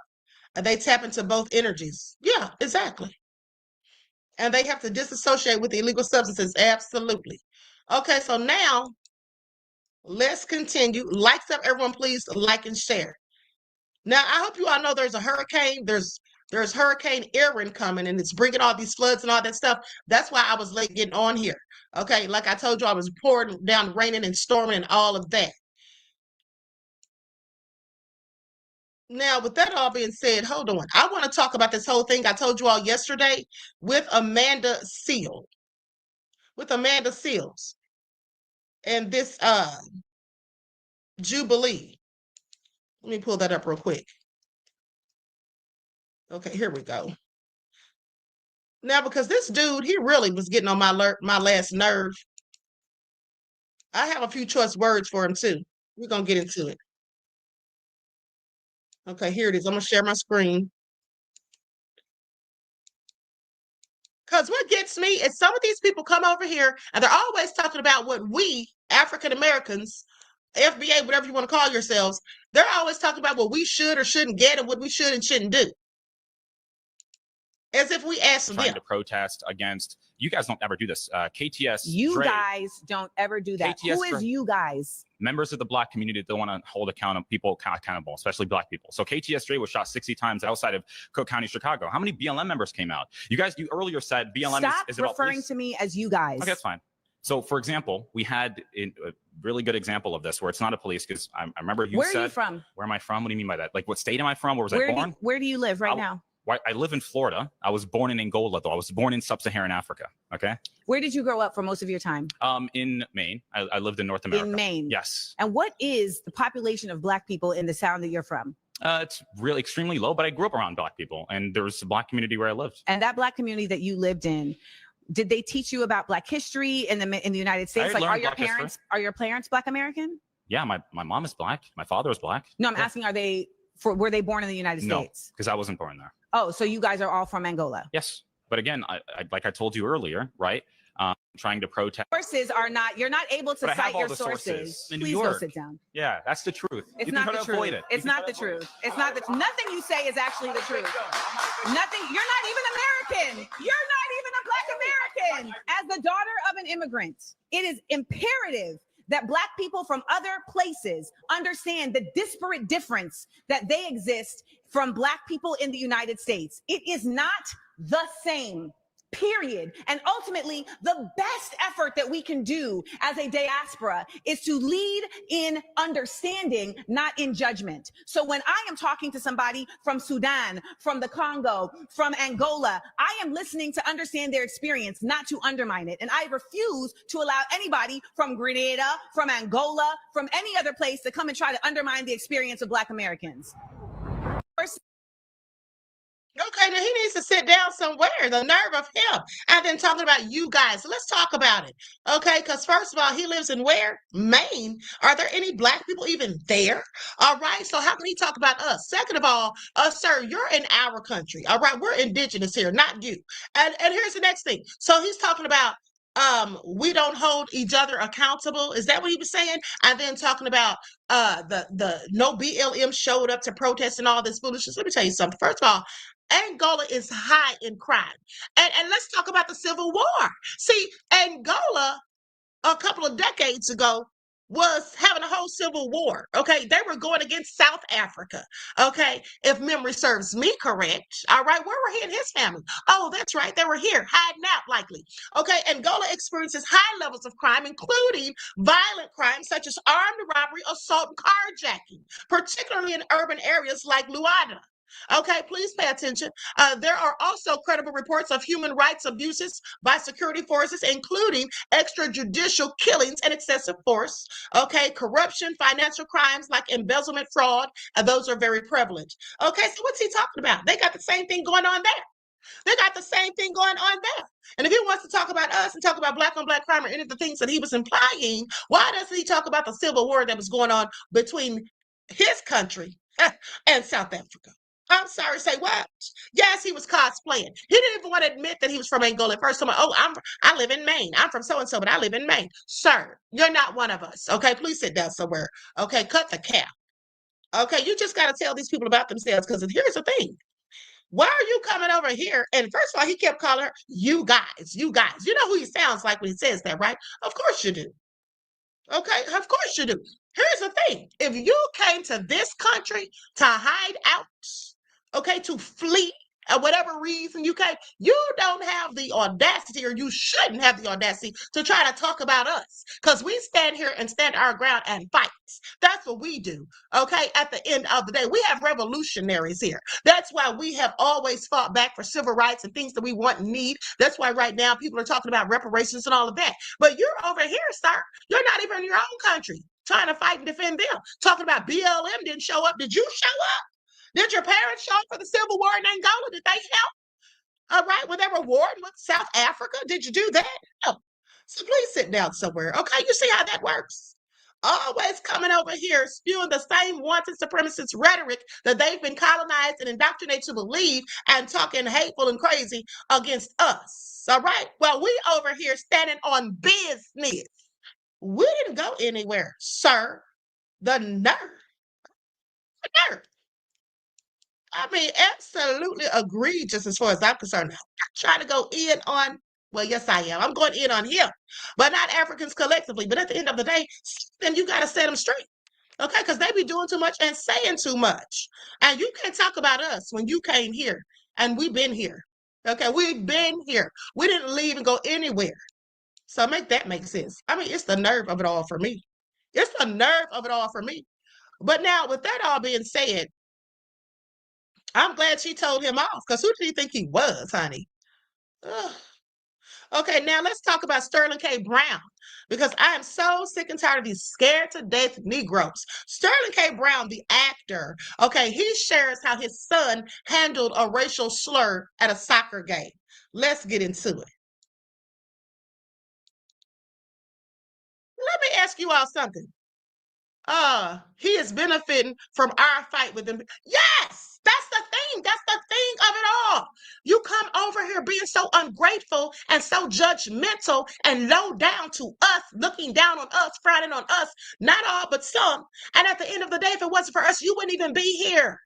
They tap into both energies. Yeah, exactly. And they have to disassociate with the illegal substances. Absolutely. Okay, so now let's continue. Likes up, everyone, please like and share. Now, I hope you all know there's a hurricane. There's Hurricane Erin coming, and it's bringing all these floods and all that stuff. That's why I was late getting on here. Okay, like I told you, I was pouring down, raining and storming and all of that. Now, with that all being said, hold on. I want to talk about this whole thing I told you all yesterday with Amanda Seales. With Amanda Seales and this Jubilee. Let me pull that up real quick. Okay, here we go. Now, because this dude, he really was getting on my last nerve. I have a few choice words for him too. We're going to get into it. Okay, here it is. I'm going to share my screen. Because what gets me is some of these people come over here and they're always talking about what we, African Americans, FBA, whatever you want to call yourselves, they're always talking about what we should or shouldn't get and what we should and shouldn't do. As if we asked them. Trying to protest against, you guys don't ever do this. KTS. You guys don't ever do that. KTS Who is you guys? Members of the Black community that want to hold people accountable, especially Black people. So KTS Dre was shot 60 times outside of Cook County, Chicago. How many BLM members came out? You earlier said BLM Stop is about referring to me as you guys. Okay, that's fine. So, for example, we had a really good example of this where it's not a police, because I remember you said. Where are you from? Where am I from? What do you mean by that? Like, what state am I from? Where was I born? Where do you live right now? I live in Florida. I was born in Angola, though. I was born in sub-Saharan Africa. Okay. Where did you grow up for most of your time? In Maine. I lived in North America. In Maine. Yes. And what is the population of Black people in the town that you're from? It's really extremely low, but I grew up around Black people, and there was a Black community where I lived. And that Black community that you lived in, did they teach you about Black history in the United States? Like, are your parents Black American? Yeah, my mom is Black. My father is Black. No, I'm asking, were they born in the United States? No, because I wasn't born there. Oh, so you guys are all from Angola? Yes, but again, I like I told you earlier, right? Trying to protest. Sources are not. You're not able to cite your sources. In Please New York. Go sit down. Yeah, that's the truth. It's not the truth. It's not the truth. It's not the. Nothing you say is actually the truth. Nothing. You're not even American. You're not even a Black American. As the daughter of an immigrant, it is imperative that Black people from other places understand the disparate difference that they exist from Black people in the United States. It is not the same, period. And ultimately, the best effort that we can do as a diaspora is to lead in understanding, not in judgment. So when I am talking to somebody from Sudan, from the Congo, from Angola, I am listening to understand their experience, not to undermine it. And I refuse to allow anybody from Grenada, from Angola, from any other place to come and try to undermine the experience of Black Americans. Okay, Okay, now he needs to sit down somewhere. The nerve of him. And then talking about you guys. So let's talk about it. Okay, because first of all, he lives in where? Maine. Are there any black people even there? All right. So how can he talk about us? Second of all, sir, you're in our country. All right. We're indigenous here, not you. And here's the next thing. So he's talking about we don't hold each other accountable. Is that what he was saying? And then talking about the no BLM showed up to protest and all this foolishness. Let me tell you something. First of all, Angola is high in crime. And let's talk about the Civil War. See, Angola a couple of decades ago was having a whole civil war. Okay, they were going against South Africa. Okay, if memory serves me correct. All right, where were he and his family? Oh, that's right, they were here hiding out likely. Okay, Angola experiences high levels of crime, including violent crimes such as armed robbery, assault, and carjacking, particularly in urban areas like Luanda. Okay, please pay attention. There are also credible reports of human rights abuses by security forces, including extrajudicial killings and excessive force. Okay, corruption, financial crimes like embezzlement, fraud, those are very prevalent. Okay, so what's he talking about? They got the same thing going on there. They got the same thing going on there. And if he wants to talk about us and talk about black on black crime or any of the things that he was implying, why doesn't he talk about the civil war that was going on between his country and South Africa? I'm sorry, say what? Yes, he was cosplaying. He didn't even want to admit that he was from Angola. First time, I live in Maine. I'm from so-and-so, but I live in Maine. Sir, you're not one of us. Okay, please sit down somewhere. Okay, cut the cap. Okay, you just got to tell these people about themselves because here's the thing. Why are you coming over here? And first of all, he kept calling her, you guys, you guys. You know who he sounds like when he says that, right? Of course you do. Okay, of course you do. Here's the thing. If you came to this country to hide out, okay, to flee, or whatever reason you came, you don't have the audacity, or you shouldn't have the audacity to try to talk about us. Because we stand here and stand our ground and fight. That's what we do. Okay, at the end of the day, we have revolutionaries here. That's why we have always fought back for civil rights and things that we want and need. That's why right now people are talking about reparations and all of that. But you're over here, sir. You're not even in your own country trying to fight and defend them. Talking about BLM didn't show up. Did you show up? Did your parents show up for the Civil War in Angola? Did they help? All right, when they were warring with South Africa, did you do that? No. So please sit down somewhere. Okay, you see how that works? Always coming over here spewing the same wanted supremacist rhetoric that they've been colonized and indoctrinated to believe and talking hateful and crazy against us. All right, well, we over here standing on business. We didn't go anywhere, sir. The nerve. The nerve. I mean, absolutely egregious as far as I'm concerned. I'm not trying to go in on, well, yes, I am. I'm going in on him, but not Africans collectively. But at the end of the day, then you got to set them straight. Okay, because they be doing too much and saying too much. And you can't talk about us when you came here and we've been here. Okay, we've been here. We didn't leave and go anywhere. So make that make sense. I mean, it's the nerve of it all for me. It's the nerve of it all for me. But now, with that all being said, I'm glad she told him off because who did he think he was, honey? Ugh. Okay, now let's talk about Sterling K. Brown because I am so sick and tired of these scared to death Negroes. Sterling K. Brown, the actor, okay, he shares how his son handled a racial slur at a soccer game. Let's get into it. Let me ask you all something. He is benefiting from our fight with them. Yes, that's the thing. That's the thing of it all. You come over here being so ungrateful and so judgmental and low down to us, looking down on us, frowning on us, not all, but some. And at the end of the day, if it wasn't for us, you wouldn't even be here.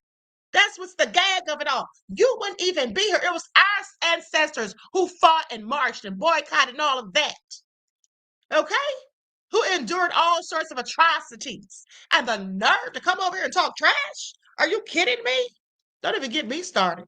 That's what's the gag of it all. You wouldn't even be here. It was our ancestors who fought and marched and boycotted and all of that. Okay? Who endured all sorts of atrocities. And the nerve to come over here and talk trash? Are you kidding me? Don't even get me started.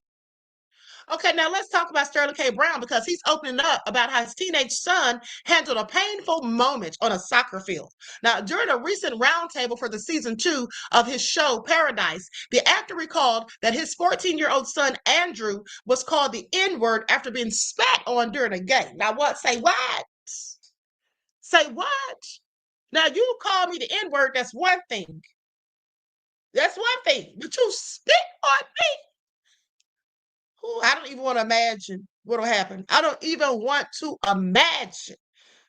Okay, now let's talk about Sterling K. Brown because he's opening up about how his teenage son handled a painful moment on a soccer field. Now, during a recent roundtable for the season 2 of his show, Paradise, the actor recalled that his 14-year-old son, Andrew, was called the N-word after being spat on during a game. Now, what? Say what? Say what? Now, you call me the N-word, that's one thing. That's one thing. But you spit on me. Ooh, don't even want to imagine what'll happen. I don't even want to imagine.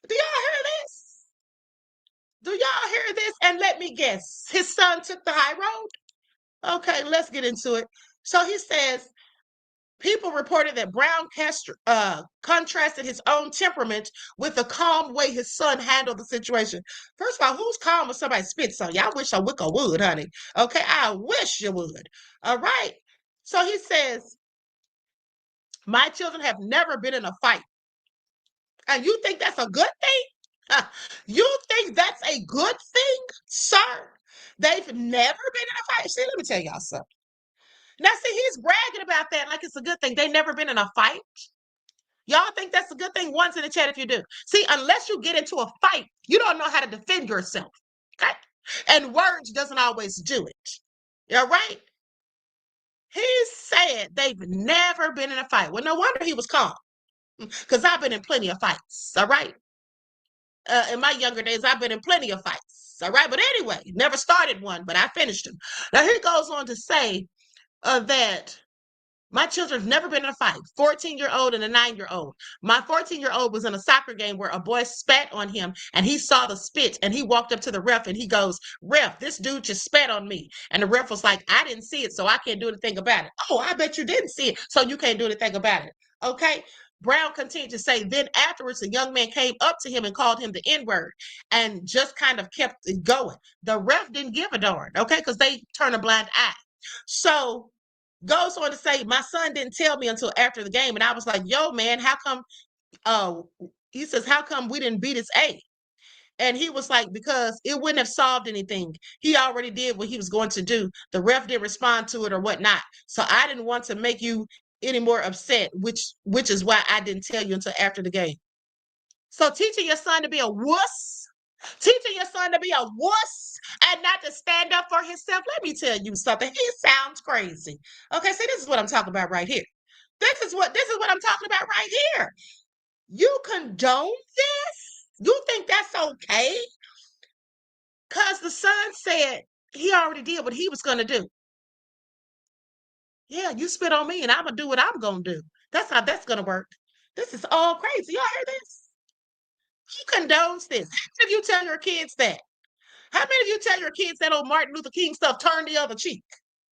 Do y'all hear this? Do y'all hear this? And let me guess, his son took the high road? Okay, let's get into it. So he says, people reported that Brown contrasted his own temperament with the calm way his son handled the situation. First of all, who's calm when somebody spits on you? I wish a wick would, honey. Okay, I wish you would. All right. So he says, my children have never been in a fight. And you think that's a good thing? You think that's a good thing, sir? They've never been in a fight. See, let me tell y'all something. Now, see, he's bragging about that like it's a good thing. They've never been in a fight. Y'all think that's a good thing? Once in the chat if you do. See, unless you get into a fight, you don't know how to defend yourself. Okay? And words doesn't always do it. All right? He said they've never been in a fight. Well, no wonder he was calm. Because I've been in plenty of fights. All right? In my younger days, I've been in plenty of fights. All right? But anyway, never started one, but I finished them. Now, he goes on to say that my children's never been in a fight. 14-year-old and a 9-year-old. My 14-year-old was in a soccer game where a boy spat on him and he saw the spit and he walked up to the ref and he goes, "Ref, this dude just spat on me." And the ref was like, "I didn't see it, so I can't do anything about it." "Oh, I bet you didn't see it, so you can't do anything about it." Okay. Brown continued to say, then afterwards, the young man came up to him and called him the N-word and just kind of kept it going. The ref didn't give a darn, okay, because they turn a blind eye. So goes on to say, my son didn't tell me until after the game. And I was like, yo, man, how come, he says, how come we didn't beat his A? And he was like, because it wouldn't have solved anything. He already did what he was going to do. The ref didn't respond to it or whatnot. So I didn't want to make you any more upset, which is why I didn't tell you until after the game. So teaching your son to be a wuss, teaching your son to be a wuss and not to stand up for himself. Let me tell you something. He sounds crazy. Okay, see, this is what I'm talking about right here. This is what I'm talking about right here. You condone this? You think that's okay? Because the son said he already did what he was going to do. Yeah, you spit on me and I'm going to do what I'm going to do. That's how that's going to work. This is all crazy. Y'all hear this? He condones this. How many of you tell your kids that? How many of you tell your kids that old Martin Luther King stuff, turn the other cheek?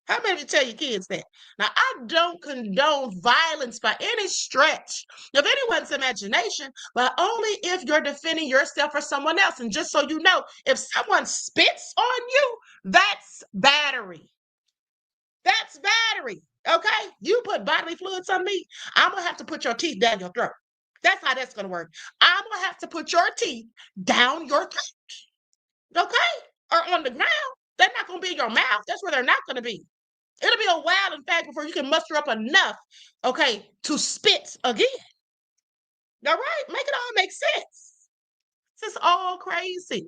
How many of you tell your kids that? Now, I don't condone violence by any stretch of anyone's imagination, but only if you're defending yourself or someone else. And just so you know, if someone spits on you, that's battery. That's battery. Okay? You put bodily fluids on me, I'm going to have to put your teeth down your throat. That's how that's going to work. I'm going to have to put your teeth down your throat. Okay? Or on the ground. They're not going to be in your mouth. That's where they're not going to be. It'll be a while, in fact, before you can muster up enough, okay, to spit again. All right? Make it all make sense. This is all crazy.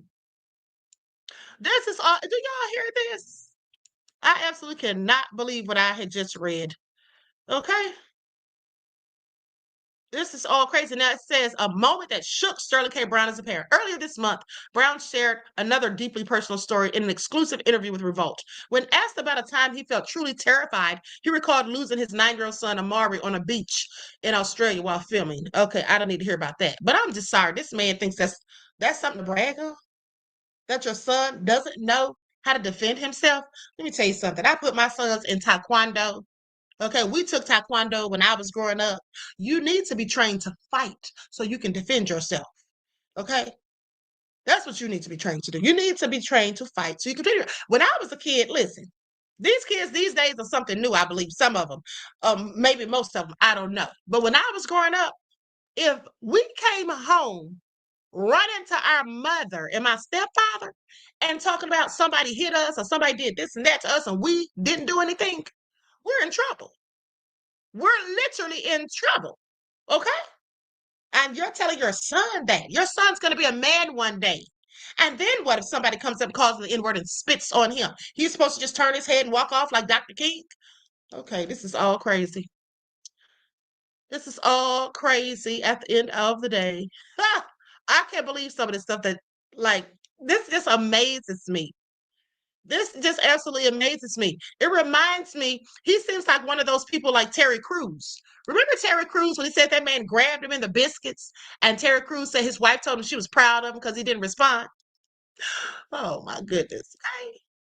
This is all, do y'all hear this? I absolutely cannot believe what I had just read. Okay? This is all crazy. Now it says a moment that shook Sterling K. Brown as a parent. Earlier this month, Brown shared another deeply personal story in an exclusive interview with Revolt. When asked about a time he felt truly terrified, he recalled losing his 9-year-old son Amari on a beach in Australia while filming. Okay, I don't need to hear about that. But I'm just sorry. This man thinks that's something to brag on? That your son doesn't know how to defend himself? Let me tell you something. I put my sons in Taekwondo. Okay, we took Taekwondo when I was growing up. You need to be trained to fight so you can defend yourself. Okay? That's what you need to be trained to do. You need to be trained to fight so you can defend yourself. When I was a kid, listen, these kids these days are something new, I believe. Some of them, maybe most of them, I don't know. But when I was growing up, if we came home running to our mother and my stepfather and talking about somebody hit us or somebody did this and that to us and we didn't do anything, we're in trouble. We're literally in trouble. Okay? And you're telling your son that. Your son's going to be a man one day. And then what if somebody comes up and calls him the N-word and spits on him? He's supposed to just turn his head and walk off like Dr. King? Okay, this is all crazy. This is all crazy at the end of the day. I can't believe some of this stuff that, like, this just amazes me. This just absolutely amazes me. It reminds me, he seems like one of those people like Terry Crews. Remember Terry Crews when he said that man grabbed him in the biscuits and Terry Crews said his wife told him she was proud of him because he didn't respond? Oh my goodness.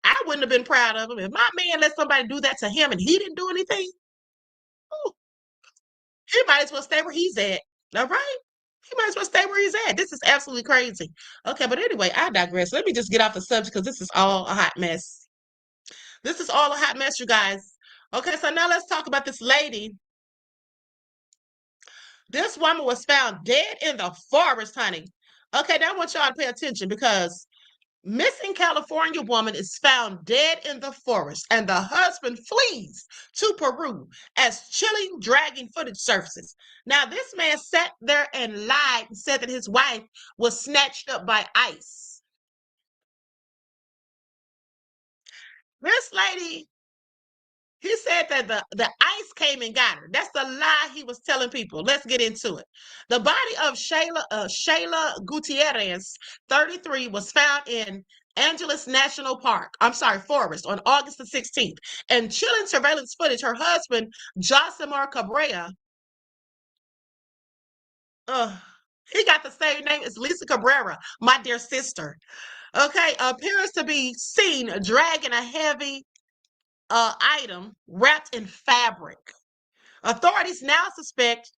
I wouldn't have been proud of him. If my man let somebody do that to him and he didn't do anything, ooh, he might as well stay where he's at. All right? He might as well stay where he's at. This is absolutely crazy. Okay, but anyway, I digress. Let me just get off the subject because this is all a hot mess. This is all a hot mess, you guys. Okay, so now let's talk about this lady. This woman was found dead in the forest, honey. Okay, now I want y'all to pay attention because missing California woman is found dead in the forest, and the husband flees to Peru as chilling, dragging footage surfaces. Now, this man sat there and lied and said that his wife was snatched up by ICE. This lady, he said that the ICE came and got her. That's the lie he was telling people. Let's get into it. The body of Sheylla Gutierrez, 33, was found in Angeles National Forest on August the 16th. And chilling surveillance footage, her husband, Josimar Cabrera, he got the same name as Lisa Cabrera, my dear sister. Okay, appears to be seen dragging a heavy item wrapped in fabric. Authorities now suspect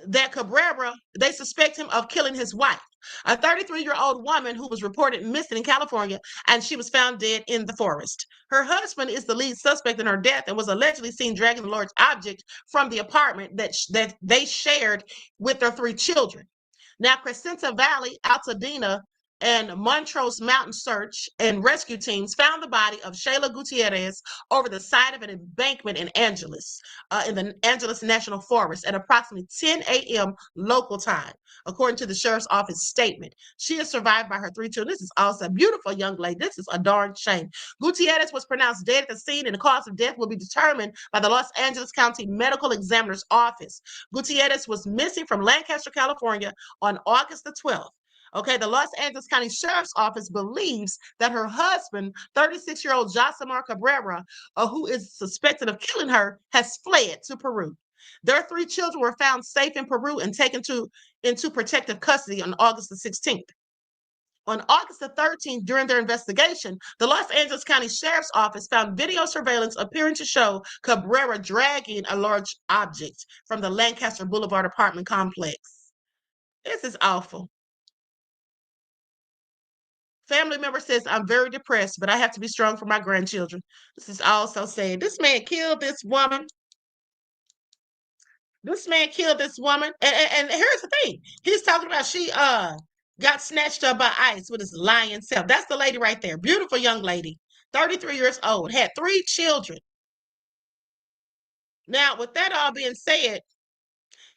that Cabrera, they suspect him of killing his wife, a 33-year-old woman who was reported missing in California, and she was found dead in the forest. Her husband is the lead suspect in her death and was allegedly seen dragging a large object from the apartment that they shared with their 3 children. Now, Crescenta Valley, Altadena, and Montrose Mountain search and rescue teams found the body of Sheylla Gutierrez over the side of an embankment in the Angeles National Forest at approximately 10 a.m. local time, according to the sheriff's office statement. She is survived by her 3 children. This is also a beautiful young lady. This is a darn shame. Gutierrez was pronounced dead at the scene, and the cause of death will be determined by the Los Angeles County Medical Examiner's Office. Gutierrez was missing from Lancaster, California on August the 12th. Okay, the Los Angeles County Sheriff's Office believes that her husband, 36-year-old Josimar Cabrera, who is suspected of killing her, has fled to Peru. Their 3 children were found safe in Peru and taken into protective custody on August the 16th. On August the 13th, during their investigation, the Los Angeles County Sheriff's Office found video surveillance appearing to show Cabrera dragging a large object from the Lancaster Boulevard apartment complex. This is awful. Family member says, I'm very depressed, but I have to be strong for my grandchildren. This is all so sad. This man killed this woman. This man killed this woman. And here's the thing. He's talking about she got snatched up by ICE with his lying self. That's the lady right there. Beautiful young lady. 33 years old. Had 3 children. Now, with that all being said,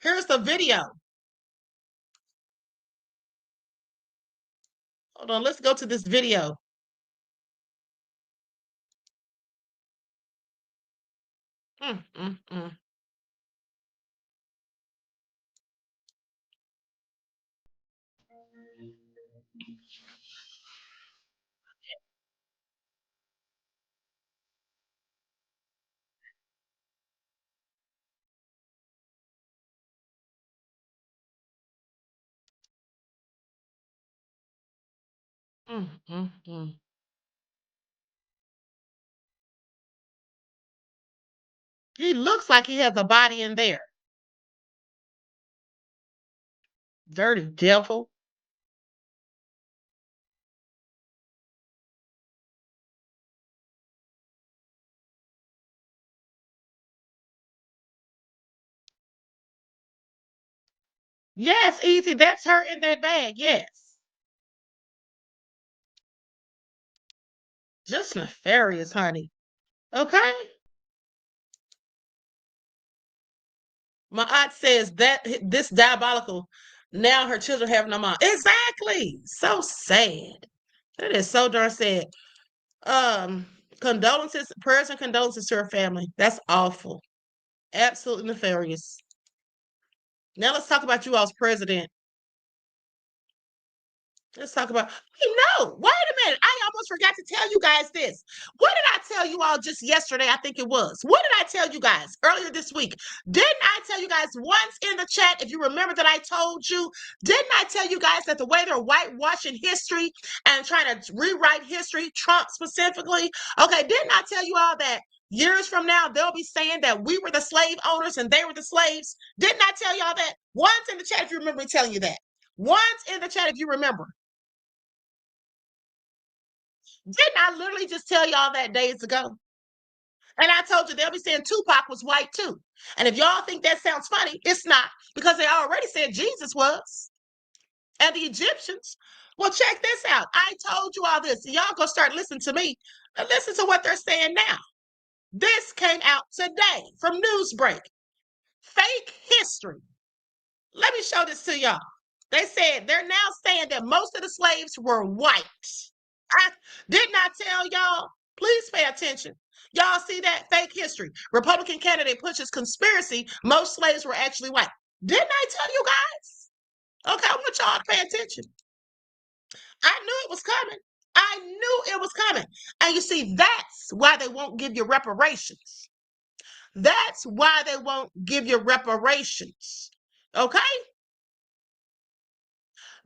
here's the video. Hold on. Let's go to this video. He looks like he has a body in there. Dirty devil. Yes, easy. That's her in that bag. Yes. Just nefarious, honey. Okay. My aunt says that this diabolical. Now her children have no mom. Exactly. So sad. That is so darn sad. Condolences, prayers and condolences to her family. That's awful. Absolutely nefarious. Now let's talk about you all's president. Let's talk about. No, wait a minute. I almost forgot to tell you guys this. What did I tell you all just yesterday? I think it was. What did I tell you guys earlier this week? Didn't I tell you guys once in the chat, if you remember that I told you, didn't I tell you guys that the way they're whitewashing history and trying to rewrite history, Trump specifically? Okay, didn't I tell you all that years from now, they'll be saying that we were the slave owners and they were the slaves? Didn't I tell y'all that? Once in the chat, if you remember me telling you that. Once in the chat, if you remember. Didn't I literally just tell y'all that days ago? And I told you they'll be saying Tupac was white too. And if y'all think that sounds funny, it's not, because they already said Jesus was. And the Egyptians. Well, check this out. I told you all this. Y'all go start listening to me. Listen to what they're saying now. This came out today from Newsbreak. Fake history. Let me show this to y'all. They said they're now saying that most of the slaves were white. I did not tell y'all. Please pay attention. Y'all see that? Fake history. Republican candidate pushes conspiracy. Most slaves were actually white. Didn't I tell you guys? Okay, I want y'all to pay attention. I knew it was coming. I knew it was coming. And you see, that's why they won't give you reparations. That's why they won't give you reparations. Okay?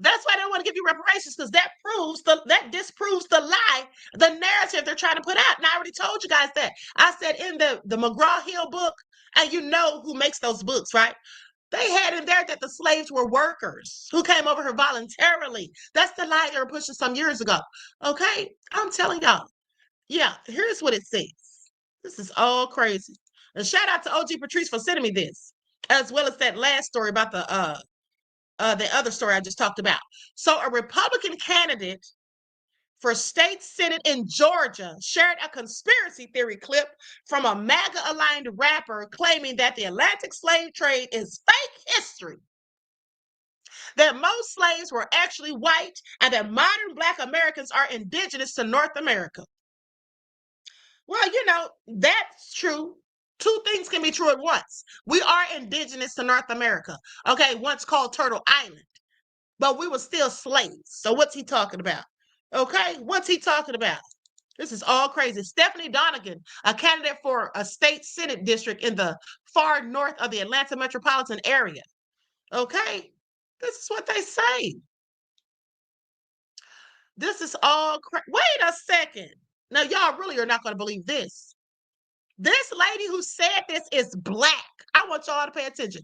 That's why they don't want to give you reparations, because that disproves the lie, the narrative they're trying to put out. And I already told you guys that. I said in the McGraw-Hill book, and you know who makes those books, right? They had in there that the slaves were workers who came over here voluntarily. That's the lie they were pushing some years ago. Okay? I'm telling y'all. Yeah, here's what it says. This is all crazy. And shout out to OG Patrice for sending me this, as well as that last story about the other story I just talked about. So a Republican candidate for state senate in Georgia shared a conspiracy theory clip from a MAGA-aligned rapper claiming that the Atlantic slave trade is fake history, that most slaves were actually white, and that modern Black Americans are indigenous to North America. Well, you know, that's true. Two things can be true at once. We are indigenous to North America, okay, once called Turtle Island, but we were still slaves. So what's he talking about? Okay, what's he talking about? This is all crazy. Stephanie Donegan, a candidate for a state senate district in the far north of the Atlanta metropolitan area. Okay, this is what they say. This is all wait a second. Now, y'all really are not going to believe this. This lady who said this is Black. I want y'all to pay attention.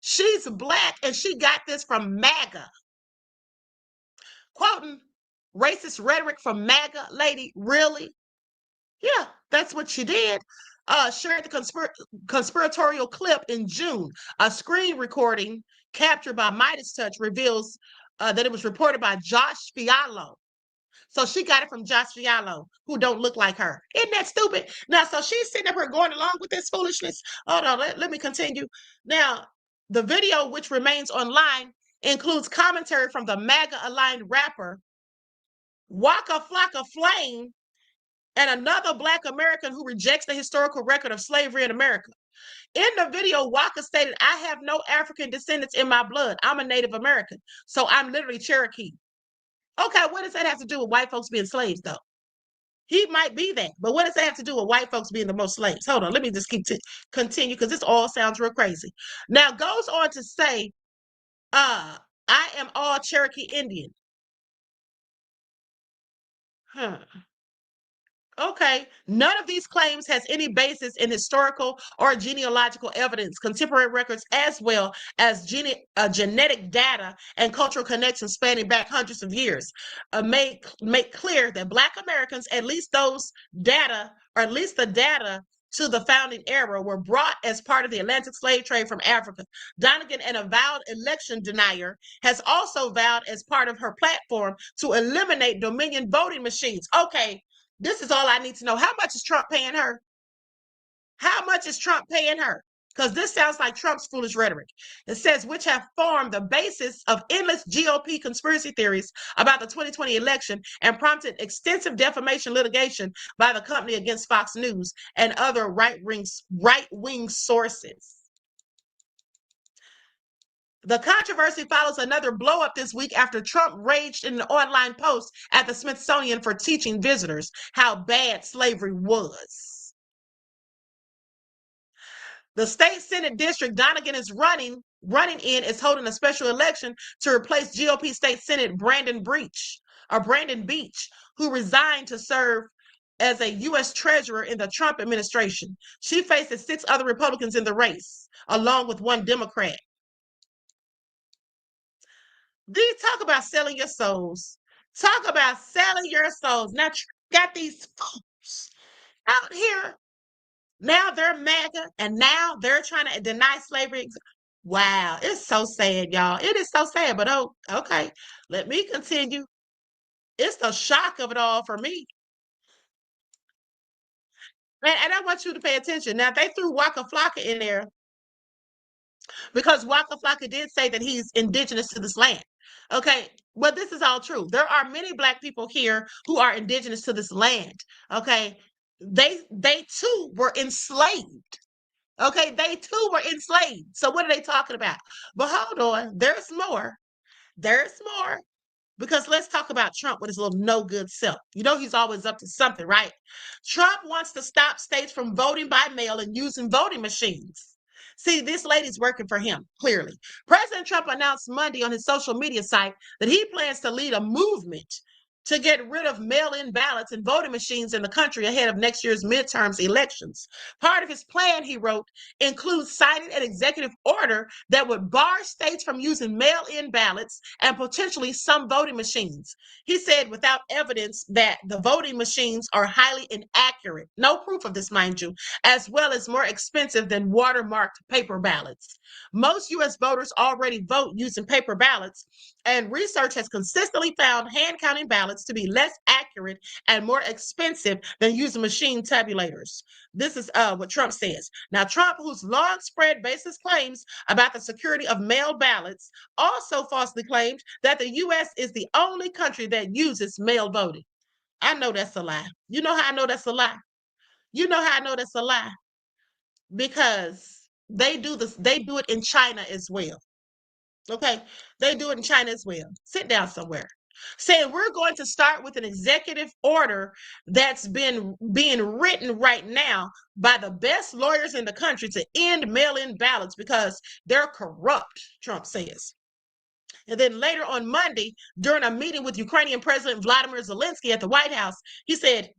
She's Black, and she got this from MAGA. Quoting racist rhetoric from MAGA, lady, really? Yeah, that's what she did. Shared the conspiratorial clip in June. A screen recording captured by Midas Touch reveals that it was reported by Josh Fiallo. So she got it from Josh Fiallo, who don't look like her. Isn't that stupid? Now, so she's sitting up here going along with this foolishness. Hold on, let me continue. Now, the video, which remains online, includes commentary from the MAGA-aligned rapper Waka Flocka Flame and another Black American who rejects the historical record of slavery in America. In the video, Waka stated, "I have no African descendants in my blood. I'm a Native American, so I'm literally Cherokee." Okay, what does that have to do with white folks being slaves, though? He might be that, but what does that have to do with white folks being the most slaves? Hold on, let me just continue, because this all sounds real crazy. Now, goes on to say, I am all Cherokee Indian. Okay, none of these claims has any basis in historical or genealogical evidence, contemporary records, as well as genetic data and cultural connections spanning back hundreds of years. Make clear that Black Americans, at least those data, or at least the data to the founding era, were brought as part of the Atlantic slave trade from Africa. Donegan, an avowed election denier, has also vowed as part of her platform to eliminate Dominion voting machines. Okay. This is all I need to know. How much is Trump paying her? How much is Trump paying her? Because this sounds like Trump's foolish rhetoric. It says, which have formed the basis of endless GOP conspiracy theories about the 2020 election and prompted extensive defamation litigation by the company against Fox News and other right-wing sources. The controversy follows another blow-up this week after Trump raged in an online post at the Smithsonian for teaching visitors how bad slavery was. The state Senate district Donegan is running in is holding a special election to replace GOP State Senate Brandon Beach, who resigned to serve as a U.S. Treasurer in the Trump administration. She faces 6 other Republicans in the race, along with 1 Democrat. Talk about selling your souls. Talk about selling your souls. Now, got these folks out here. Now they're MAGA, and now they're trying to deny slavery. Wow, it's so sad, y'all. It is so sad, but oh, okay. Let me continue. It's the shock of it all for me. And I want you to pay attention. Now, they threw Waka Flocka in there because Waka Flocka did say that he's indigenous to this land. Okay, well, this is all true. There are many Black people here who are indigenous to this land. Okay, they too were enslaved. Okay, they too were enslaved. So what are they talking about? But hold on, there's more. There's more. Because let's talk about Trump with his little no good self. You know he's always up to something, right? Trump wants to stop states from voting by mail and using voting machines. See, this lady's working for him, clearly. President Trump announced Monday on his social media site that he plans to lead a movement to get rid of mail-in ballots and voting machines in the country ahead of next year's midterms elections. Part of his plan, he wrote, includes signing an executive order that would bar states from using mail-in ballots and potentially some voting machines. He said without evidence that the voting machines are highly inaccurate, no proof of this, mind you, as well as more expensive than watermarked paper ballots. Most U.S. voters already vote using paper ballots, and research has consistently found hand-counting ballots to be less accurate and more expensive than using machine tabulators. This is what Trump says. Now, Trump, whose long spread baseless claims about the security of mail ballots, also falsely claimed that the U.S. is the only country that uses mail voting. I know that's a lie. You know how I know that's a lie? You know how I know that's a lie? Because they do it in China as well. Okay, they do it in China as well. Sit down somewhere. Saying we're going to start with an executive order that's being written right now by the best lawyers in the country to end mail-in ballots because they're corrupt, Trump says. And then later on Monday, during a meeting with Ukrainian President Vladimir Zelensky at the White House, he said,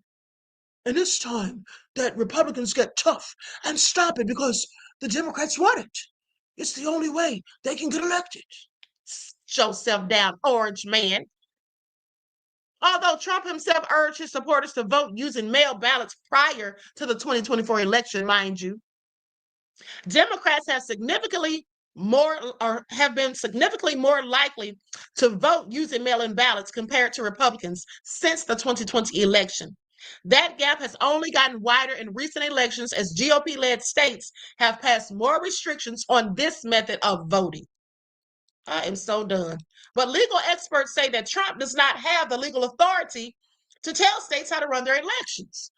and it's time that Republicans get tough and stop it because the Democrats want it. It's the only way they can get elected. Show yourself down, orange man. Although Trump himself urged his supporters to vote using mail ballots prior to the 2024 election, mind you, Democrats have been significantly more likely to vote using mail-in ballots compared to Republicans since the 2020 election. That gap has only gotten wider in recent elections as GOP-led states have passed more restrictions on this method of voting. I am so done. But legal experts say that Trump does not have the legal authority to tell states how to run their elections.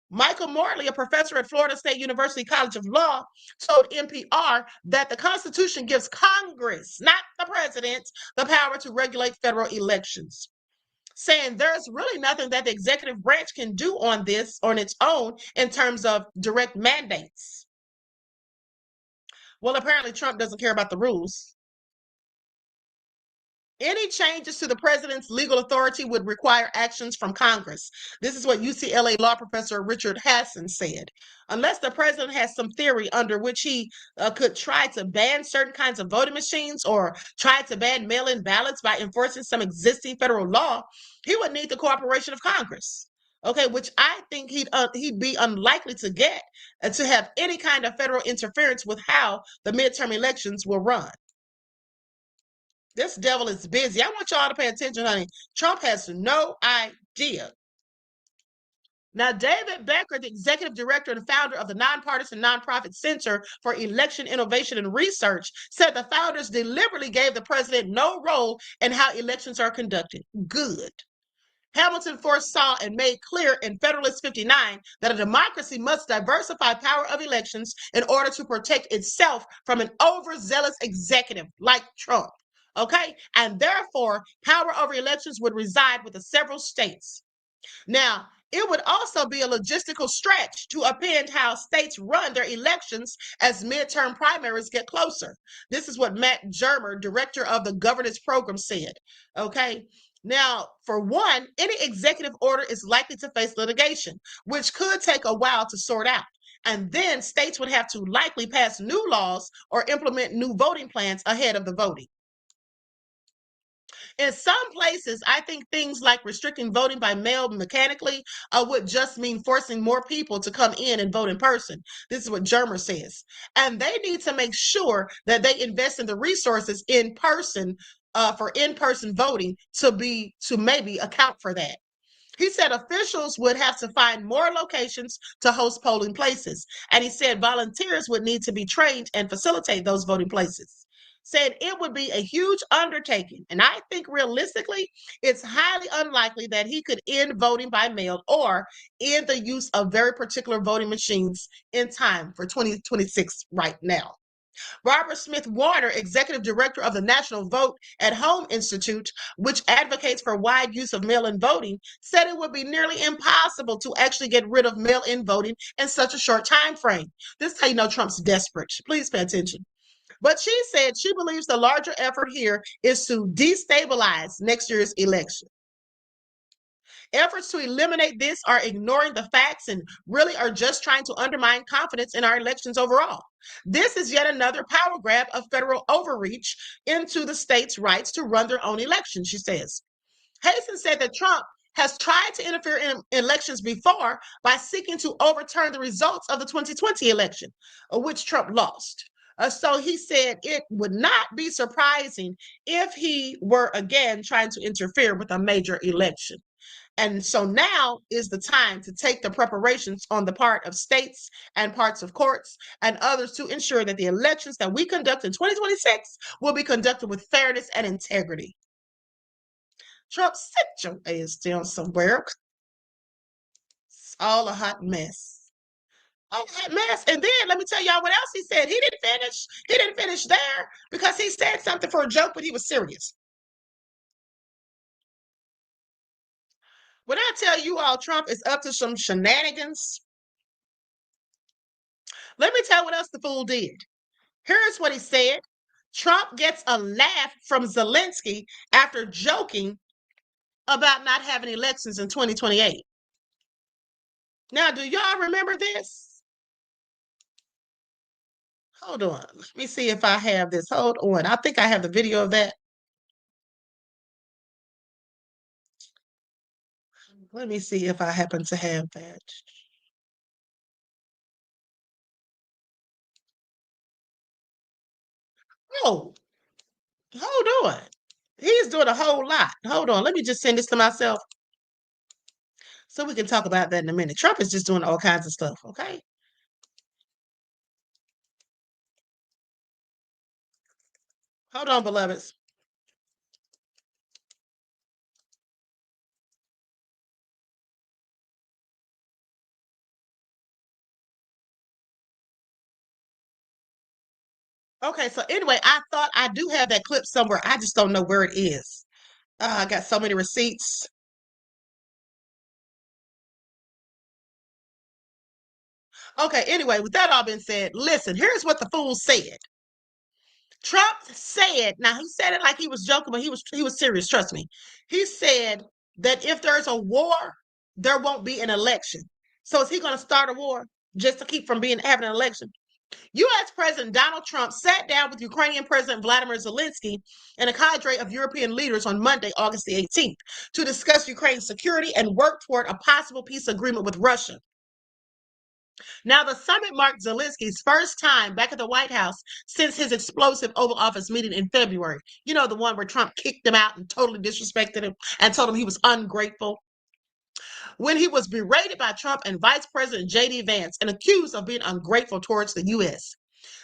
Michael Morley, a professor at Florida State University College of Law, told NPR that the Constitution gives Congress, not the president, the power to regulate federal elections, saying there's really nothing that the executive branch can do on this on its own in terms of direct mandates. Well, apparently Trump doesn't care about the rules. Any changes to the president's legal authority would require actions from Congress. This is what UCLA law professor Richard Hassan said. Unless the president has some theory under which he could try to ban certain kinds of voting machines or try to ban mail-in ballots by enforcing some existing federal law, he would need the cooperation of Congress. Okay, which I think he'd be unlikely to get to have any kind of federal interference with how the midterm elections will run. This devil is busy. I want y'all to pay attention, honey. Trump has no idea. Now, David Becker, the executive director and founder of the nonpartisan nonprofit Center for Election Innovation and Research, said the founders deliberately gave the president no role in how elections are conducted. Good. Hamilton foresaw and made clear in Federalist 59 that a democracy must diversify power of elections in order to protect itself from an overzealous executive like Trump. Okay? And therefore, power over elections would reside with the several states. Now, it would also be a logistical stretch to append how states run their elections as midterm primaries get closer. This is what Matt Germer, director of the governance program, said. Okay. Now, for one, any executive order is likely to face litigation, which could take a while to sort out. And then states would have to likely pass new laws or implement new voting plans ahead of the voting. In some places, I think things like restricting voting by mail mechanically would just mean forcing more people to come in and vote in person. This is what Germer says. And they need to make sure that they invest in the resources in person for in-person voting to maybe account for that. He said officials would have to find more locations to host polling places. And he said volunteers would need to be trained and facilitate those voting places. Said it would be a huge undertaking. And I think realistically, it's highly unlikely that he could end voting by mail or end the use of very particular voting machines in time for 2026 right now. Barbara Smith Warner, executive director of the National Vote at Home Institute, which advocates for wide use of mail-in voting, said it would be nearly impossible to actually get rid of mail-in voting in such a short time frame. This is how you know Trump's desperate. Please pay attention. But she said she believes the larger effort here is to destabilize next year's election. Efforts to eliminate this are ignoring the facts and really are just trying to undermine confidence in our elections overall. This is yet another power grab of federal overreach into the states' rights to run their own elections, she says. Hazen said that Trump has tried to interfere in elections before by seeking to overturn the results of the 2020 election, which Trump lost. So he said it would not be surprising if he were again trying to interfere with a major election. And so now is the time to take the preparations on the part of states and parts of courts and others to ensure that the elections that we conduct in 2026 will be conducted with fairness and integrity. Trump, sit your ass down somewhere. It's all a hot mess. Oh, hot mess. And then let me tell y'all what else he said. He didn't finish. He didn't finish there because he said something for a joke, but he was serious. When I tell you all Trump is up to some shenanigans, let me tell you what else the fool did. Here's what he said. Trump gets a laugh from Zelensky after joking about not having elections in 2028. Now, do y'all remember this? Hold on. Let me see if I have this. Hold on. I think I have the video of that. Let me see if I happen to have that. Oh, hold on. He's doing a whole lot. Hold on. Let me just send this to myself so we can talk about that in a minute. Trump is just doing all kinds of stuff, okay? Hold on, beloveds. Okay, so anyway, I thought I do have that clip somewhere. I just don't know where it is. I got so many receipts. Okay, anyway, with that all being said, listen, here's what the fool said. Trump said, now he said it like he was joking, but he was serious, trust me. He said that if there's a war, there won't be an election. So is he going to start a war just to keep from having an election? U.S. President Donald Trump sat down with Ukrainian President Vladimir Zelensky and a cadre of European leaders on Monday, August the 18th, to discuss Ukraine's security and work toward a possible peace agreement with Russia. Now, the summit marked Zelensky's first time back at the White House since his explosive Oval Office meeting in February. You know, the one where Trump kicked him out and totally disrespected him and told him he was ungrateful. When he was berated by Trump and Vice President J.D. Vance and accused of being ungrateful towards the U.S.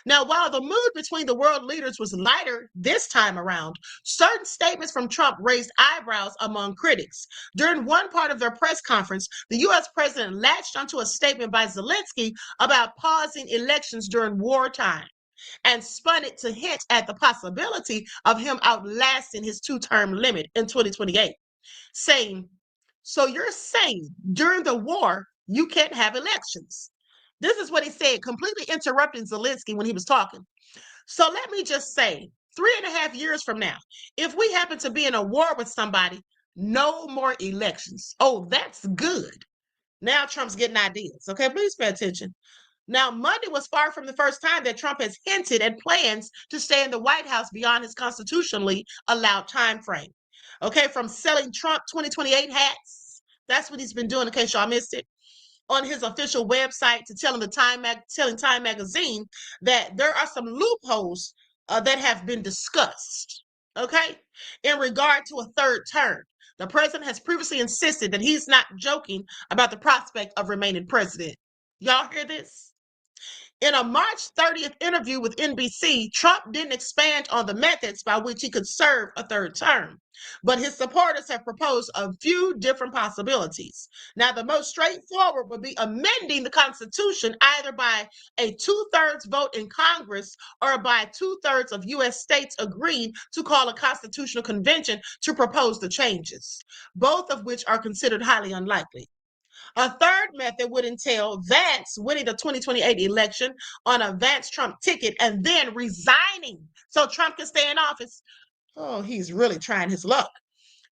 Now, while the mood between the world leaders was lighter this time around, certain statements from Trump raised eyebrows among critics. During one part of their press conference, the U.S. president latched onto a statement by Zelensky about pausing elections during wartime and spun it to hint at the possibility of him outlasting his two-term limit in 2028, saying, "So you're saying during the war, you can't have elections?" This is what he said, completely interrupting Zelensky when he was talking. "So let me just say, 3.5 years from now, if we happen to be in a war with somebody, no more elections." Oh, that's good. Now Trump's getting ideas. Okay, please pay attention. Now, Monday was far from the first time that Trump has hinted at plans to stay in the White House beyond his constitutionally allowed time frame. Okay, from selling Trump 2028 hats. That's what he's been doing, in case y'all missed it, on his official website, to telling Time magazine that there are some loopholes that have been discussed, okay, in regard to a third term. The president has previously insisted that he's not joking about the prospect of remaining president. Y'all hear this? In a March 30th interview with NBC, Trump didn't expand on the methods by which he could serve a third term, but his supporters have proposed a few different possibilities. Now, the most straightforward would be amending the Constitution either by a 2/3 vote in Congress or by 2/3 of U.S. states agreeing to call a constitutional convention to propose the changes, both of which are considered highly unlikely. A third method would entail Vance winning the 2028 election on a Vance Trump ticket and then resigning so Trump can stay in office. Oh, he's really trying his luck.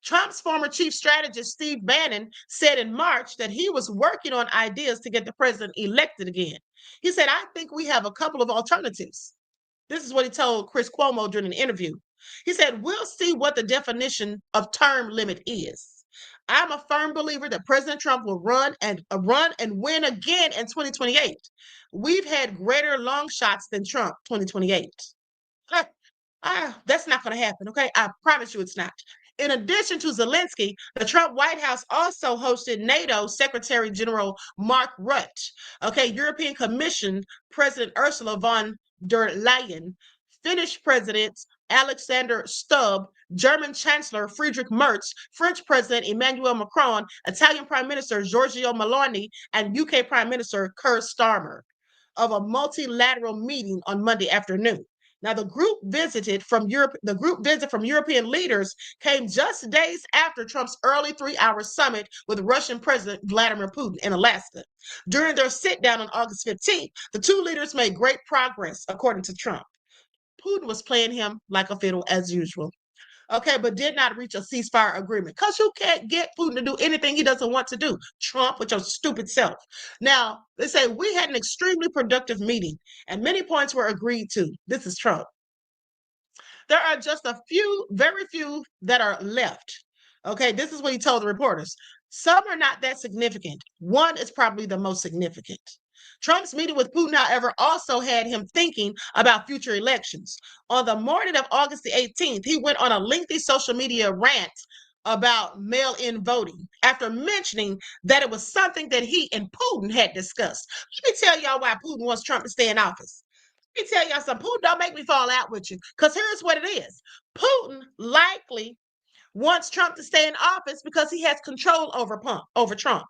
Trump's former chief strategist, Steve Bannon, said in March that he was working on ideas to get the president elected again. He said, "I think we have a couple of alternatives." This is what he told Chris Cuomo during an interview. He said, "We'll see what the definition of term limit is. I'm a firm believer that President Trump will run and win again in 2028. We've had greater long shots than Trump 2028. That's not going to happen, okay? I promise you it's not. In addition to Zelensky, the Trump White House also hosted NATO Secretary General Mark Rutte, okay, European Commission President Ursula von der Leyen, Finnish President Alexander Stubb, German Chancellor Friedrich Merz, French President Emmanuel Macron, Italian Prime Minister Giorgio Meloni, and UK Prime Minister Keir Starmer of a multilateral meeting on Monday afternoon. Now, the group visit from European leaders came just days after Trump's early 3-hour summit with Russian President Vladimir Putin in Alaska. During their sit-down on August 15th, the two leaders made great progress, according to Trump. Putin was playing him like a fiddle as usual. Okay, but did not reach a ceasefire agreement because you can't get Putin to do anything he doesn't want to do. Trump, with your stupid self. Now, they say we had an extremely productive meeting and many points were agreed to. This is Trump. There are just a few, very few that are left. Okay, this is what he told the reporters. Some are not that significant. One is probably the most significant. Trump's meeting with Putin, however, also had him thinking about future elections. On the morning of August the 18th, he went on a lengthy social media rant about mail-in voting after mentioning that it was something that he and Putin had discussed. Let me tell y'all why Putin wants Trump to stay in office. Let me tell y'all something. Putin, don't make me fall out with you, because here's what it is. Putin likely wants Trump to stay in office because he has control over Trump.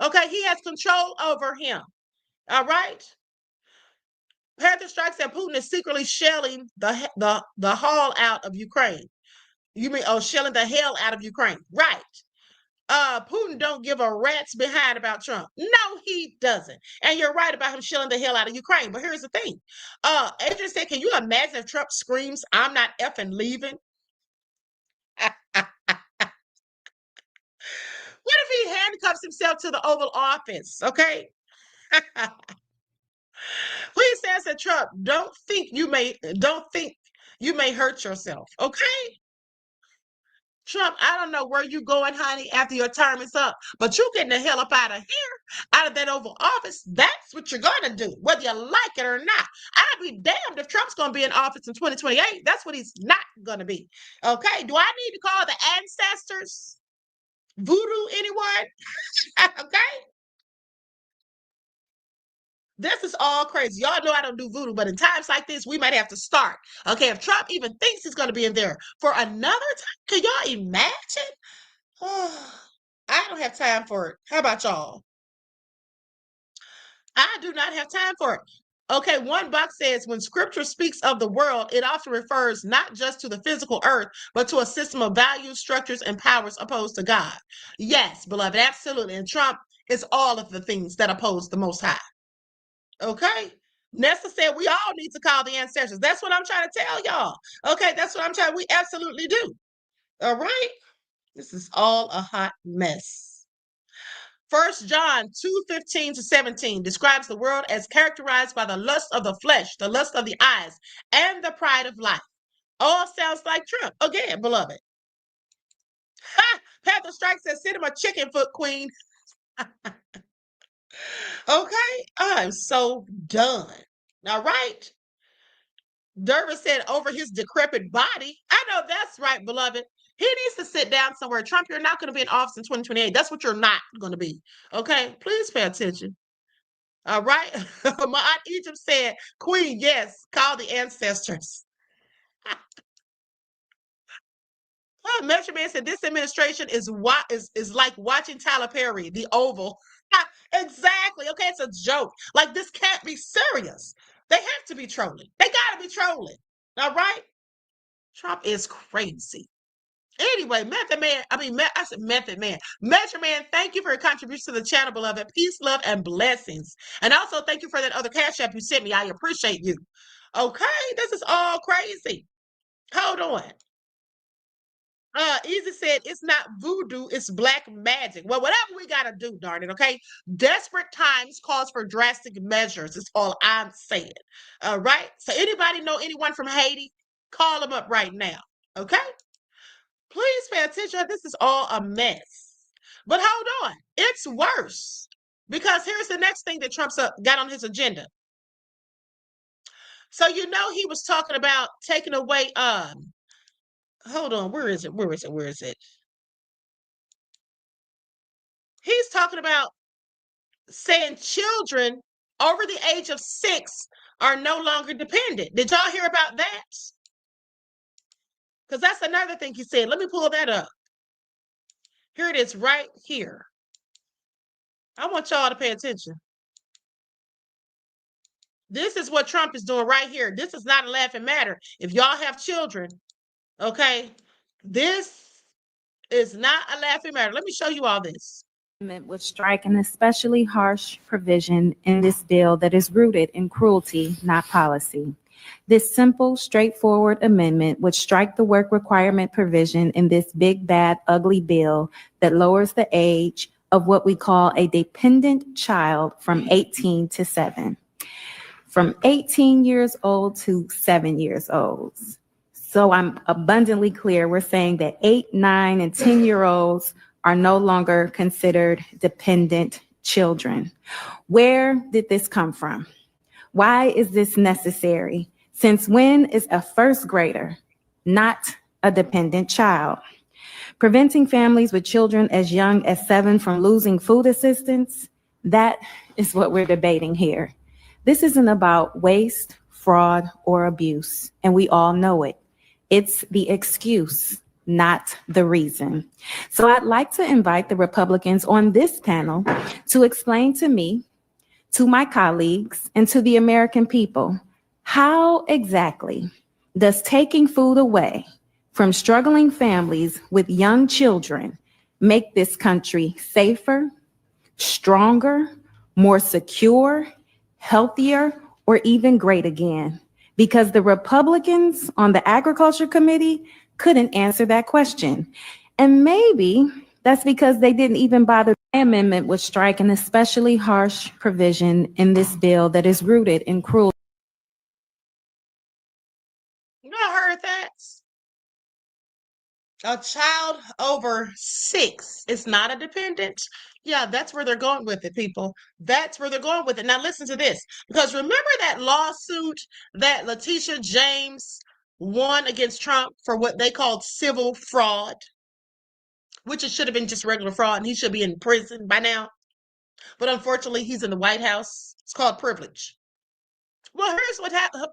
Okay, he has control over him. All right. Panther Strike said Putin is secretly shelling the hell out of Ukraine. You mean, shelling the hell out of Ukraine? Right. Putin don't give a rat's behind about Trump. No, he doesn't. And you're right about him shelling the hell out of Ukraine. But here's the thing. Adrian said, can you imagine if Trump screams, "I'm not effing leaving"? What if he handcuffs himself to the Oval Office? Okay. Please answer Trump. Don't think you may hurt yourself. Okay. Trump, I don't know where you going, honey, after your term is up, but you getting the hell up out of here, out of that Oval Office. That's what you're going to do, whether you like it or not. I'd be damned if Trump's going to be in office in 2028. That's what he's not going to be. Okay. Do I need to call the ancestors? Voodoo, anyone? Okay. This is all crazy. Y'all know I don't do voodoo, but in times like this, we might have to start. Okay, if Trump even thinks he's going to be in there for another time, can y'all imagine? I don't have time for it. How about y'all? I do not have time for it. Okay, one box says when scripture speaks of the world, it often refers not just to the physical earth, but to a system of values, structures, and powers opposed to God. Yes, beloved, absolutely. And Trump is all of the things that oppose the Most High. Okay? Nessa said we all need to call the ancestors. That's what I'm trying to tell y'all. Okay, that's what I'm trying. We absolutely do. All right? This is all a hot mess. 1 John 2:15-17 describes the world as characterized by the lust of the flesh, the lust of the eyes, and the pride of life. All sounds like Trump. Again, beloved. Ha! Panther Strike says, send him a chicken foot, queen. Okay, I'm so done. All right. Dervis said over his decrepit body. I know that's right, beloved. He needs to sit down somewhere. Trump, you're not going to be in office in 2028. That's what you're not going to be. Okay, please pay attention. All right. My aunt Egypt said, Queen, yes, call the ancestors. Metro Man said this administration is like watching Tyler Perry, The Oval. Exactly. Okay, it's a joke. Like this can't be serious. They have to be trolling. They gotta be trolling. All right. Trump is crazy. Anyway, Method Man, I said Method Man. Metro Man, thank you for your contribution to the channel, beloved. Peace, love, and blessings. And also thank you for that other cash app you sent me. I appreciate you. Okay, this is all crazy. Hold on. Easy said it's not voodoo, it's black magic. Well, whatever we gotta do, darn it, okay? Desperate times calls for drastic measures, is all I'm saying. All right. So anybody know anyone from Haiti? Call them up right now. Okay? Please pay attention. This is all a mess. But hold on, it's worse. Because here's the next thing that Trump's got on his agenda. So you know he was talking about taking away hold on, where is it? He's talking about saying children over the age of 6 are no longer dependent. Did y'all hear about that? Because that's another thing he said. Let me pull that up. Here it is right here. I want y'all to pay attention. This is what Trump is doing right here. This is not a laughing matter. If y'all have children, okay, this is not a laughing matter. Let me show you all this. Would strike an especially harsh provision in this bill that is rooted in cruelty, not policy. This simple, straightforward amendment would strike the work requirement provision in this big, bad, ugly bill that lowers the age of what we call a dependent child from 18 to 7. From 18 years old to 7 years old. So I'm abundantly clear. We're saying that 8, 9, and 10-year-olds are no longer considered dependent children. Where did this come from? Why is this necessary? Since when is a first grader not a dependent child? Preventing families with children as young as 7 from losing food assistance, that is what we're debating here. This isn't about waste, fraud, or abuse, and we all know it. It's the excuse, not the reason. So I'd like to invite the Republicans on this panel to explain to me, to my colleagues, and to the American people, how exactly does taking food away from struggling families with young children make this country safer, stronger, more secure, healthier, or even great again? Because the Republicans on the Agriculture Committee couldn't answer that question. And maybe that's because they didn't even bother. My amendment would strike an especially harsh provision in this bill that is rooted in cruelty. You heard that? A child over 6 is not a dependent. Yeah, that's where they're going with it, people. That's where they're going with it. Now listen to this, because remember that lawsuit that Letitia James won against Trump for what they called civil fraud, which it should have been just regular fraud, and he should be in prison by now. But unfortunately, he's in the White House. It's called privilege. Well, here's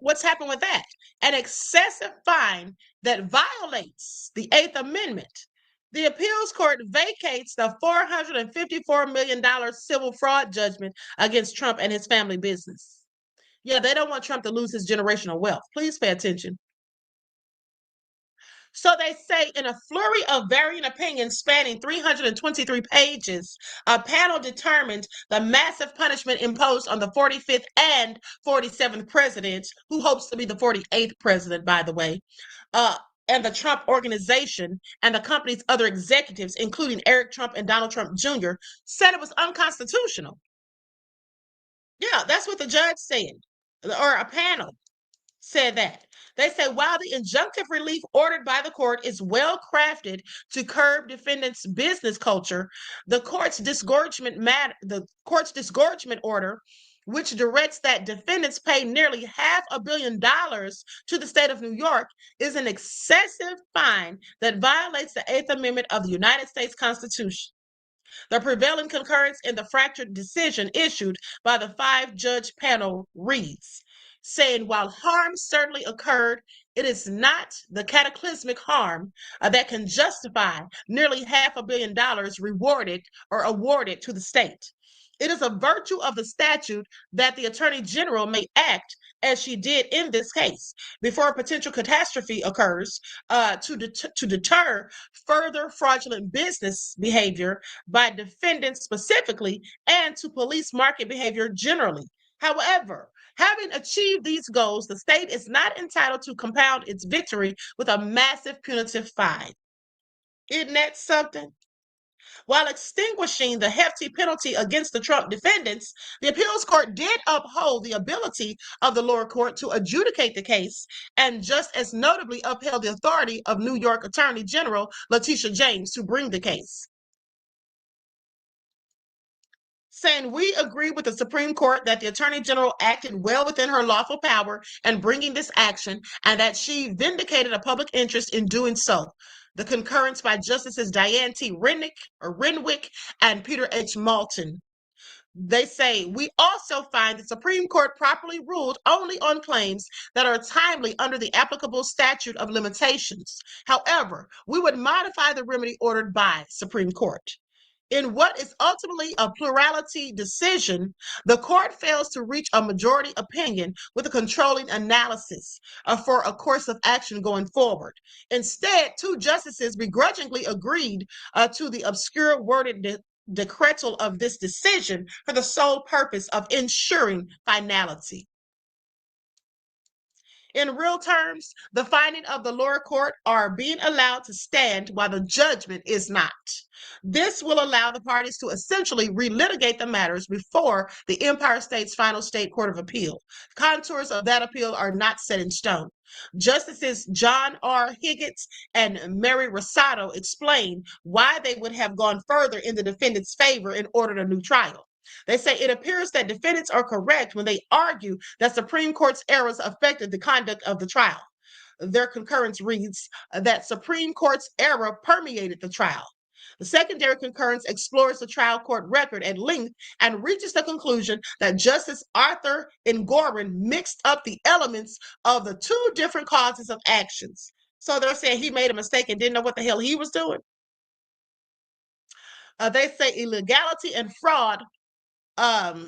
what's happened with that. An excessive fine that violates the Eighth Amendment. The appeals court vacates the $454 million civil fraud judgment against Trump and his family business. Yeah, they don't want Trump to lose his generational wealth. Please pay attention. So they say in a flurry of varying opinions spanning 323 pages, a panel determined the massive punishment imposed on the 45th and 47th president, who hopes to be the 48th president, by the way, and the Trump organization and the company's other executives, including Eric Trump and Donald Trump Jr., said it was unconstitutional. Yeah, that's what the judge said, or a panel said that. They say while the injunctive relief ordered by the court is well crafted to curb defendants' business culture, the court's disgorgement order, which directs that defendants pay nearly $500 million to the state of New York, is an excessive fine that violates the Eighth Amendment of the United States Constitution. The prevailing concurrence in the fractured decision issued by the 5-judge panel reads, saying while harm certainly occurred, it is not the cataclysmic harm that can justify nearly $500 million rewarded or awarded to the state. It is a virtue of the statute that the Attorney General may act as she did in this case before a potential catastrophe occurs to deter further fraudulent business behavior by defendants specifically and to police market behavior generally. However, having achieved these goals, the state is not entitled to compound its victory with a massive punitive fine. Isn't that something? While extinguishing the hefty penalty against the Trump defendants, the appeals court did uphold the ability of the lower court to adjudicate the case and just as notably upheld the authority of New York Attorney General Letitia James to bring the case, saying we agree with the Supreme Court that the Attorney General acted well within her lawful power in bringing this action and that she vindicated a public interest in doing so. The concurrence by Justices Diane T. Renwick and Peter H. Moulton. They say, we also find the Supreme Court properly ruled only on claims that are timely under the applicable statute of limitations. However, we would modify the remedy ordered by Supreme Court. In what is ultimately a plurality decision, the court fails to reach a majority opinion with a controlling analysis for a course of action going forward. Instead, 2 justices begrudgingly agreed to the obscure worded decretal of this decision for the sole purpose of ensuring finality. In real terms, the finding of the lower court are being allowed to stand while the judgment is not. This will allow the parties to essentially relitigate the matters before the Empire State's final state court of appeal. Contours of that appeal are not set in stone. Justices John R. Higgins and Mary Rosado explain why they would have gone further in the defendant's favor and ordered a new trial. They say it appears that defendants are correct when they argue that Supreme Court's errors affected the conduct of the trial. Their concurrence reads that Supreme Court's error permeated the trial. The secondary concurrence explores the trial court record at length and reaches the conclusion that Justice Arthur Engoron mixed up the elements of the 2 different causes of actions. So they're saying he made a mistake and didn't know what the hell he was doing. They say illegality and fraud.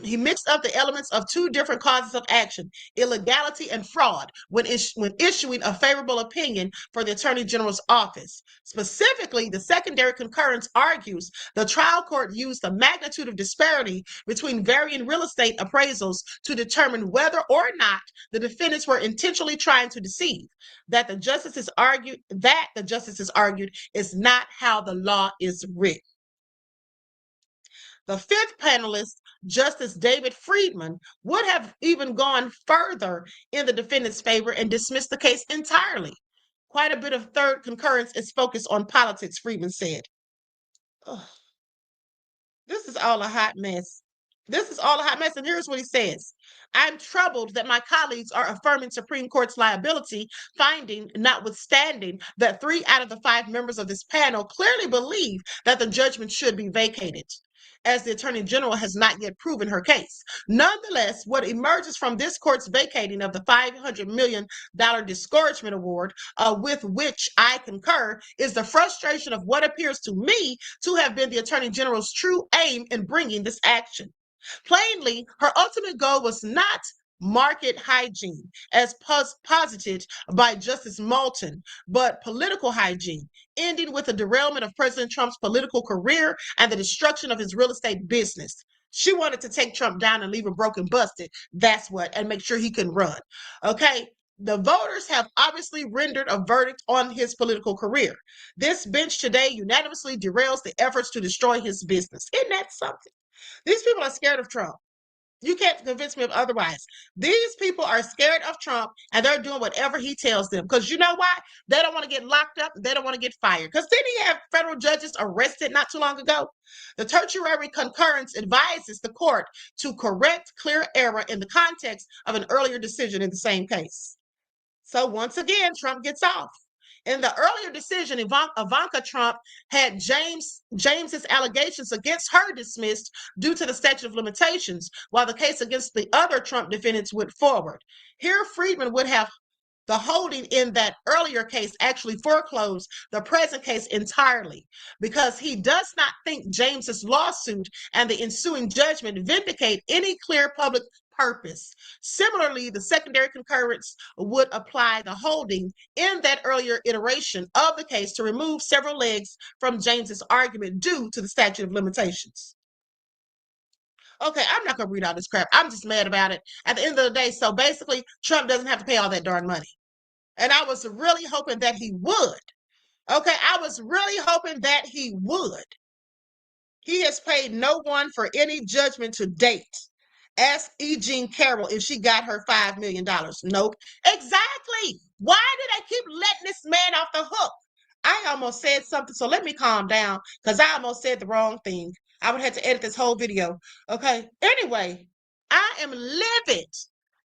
He mixed up the elements of 2 different causes of action, illegality and fraud, when issuing a favorable opinion for the Attorney General's office. Specifically, the secondary concurrence argues the trial court used the magnitude of disparity between varying real estate appraisals to determine whether or not the defendants were intentionally trying to deceive. That the justices argued is not how the law is written. The 5th panelist, Justice David Friedman, would have even gone further in the defendant's favor and dismissed the case entirely. Quite a bit of 3rd concurrence is focused on politics, Friedman said. Ugh. This is all a hot mess. And here's what he says. I'm troubled that my colleagues are affirming Supreme Court's liability finding, notwithstanding that 3 out of the 5 members of this panel clearly believe that the judgment should be vacated. as the Attorney General has not yet proven her case. Nonetheless, what emerges from this court's vacating of the $500 million disgorgement award, with which I concur, is the frustration of what appears to me to have been the Attorney General's true aim in bringing this action. Plainly, her ultimate goal was not market hygiene, as posited by Justice Moulton, but political hygiene, ending with the derailment of President Trump's political career and the destruction of his real estate business. She wanted to take Trump down and leave him broken, busted. That's what, and make sure he can run. Okay. The voters have obviously rendered a verdict on his political career. This bench today unanimously derails the efforts to destroy his business. Isn't that something? These people are scared of Trump. You can't convince me of otherwise. These people are scared of Trump and they're doing whatever he tells them. Because you know why? They don't want to get locked up. They don't want to get fired. Because didn't he have federal judges arrested not too long ago? The tertiary concurrence advises the court to correct clear error in the context of an earlier decision in the same case. So once again, Trump gets off. In the earlier decision, Ivanka Trump had James's allegations against her dismissed due to the statute of limitations, while the case against the other Trump defendants went forward. Here, Friedman would have the holding in that earlier case actually foreclosed the present case entirely, because he does not think James's lawsuit and the ensuing judgment vindicate any clear public purpose. Similarly, the secondary concurrence would apply the holding in that earlier iteration of the case to remove several legs from James's argument due to the statute of limitations. Okay, I'm not going to read all this crap. I'm just mad about it at the end of the day. So basically, Trump doesn't have to pay all that darn money. And I was really hoping that he would. Okay, I was really hoping that he would. He has paid no one for any judgment to date. Ask E. Jean Carroll if she got her $5 million. Nope. Exactly. Why did they keep letting this man off the hook? I almost said something, so let me calm down, because I almost said the wrong thing. I would have to edit this whole video. Okay. Anyway, I am livid.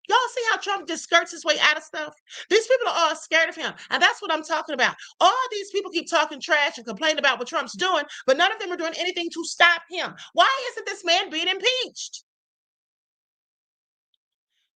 Y'all see how Trump just skirts his way out of stuff? These people are all scared of him. And that's what I'm talking about. All these people keep talking trash and complaining about what Trump's doing, but none of them are doing anything to stop him. Why isn't this man being impeached?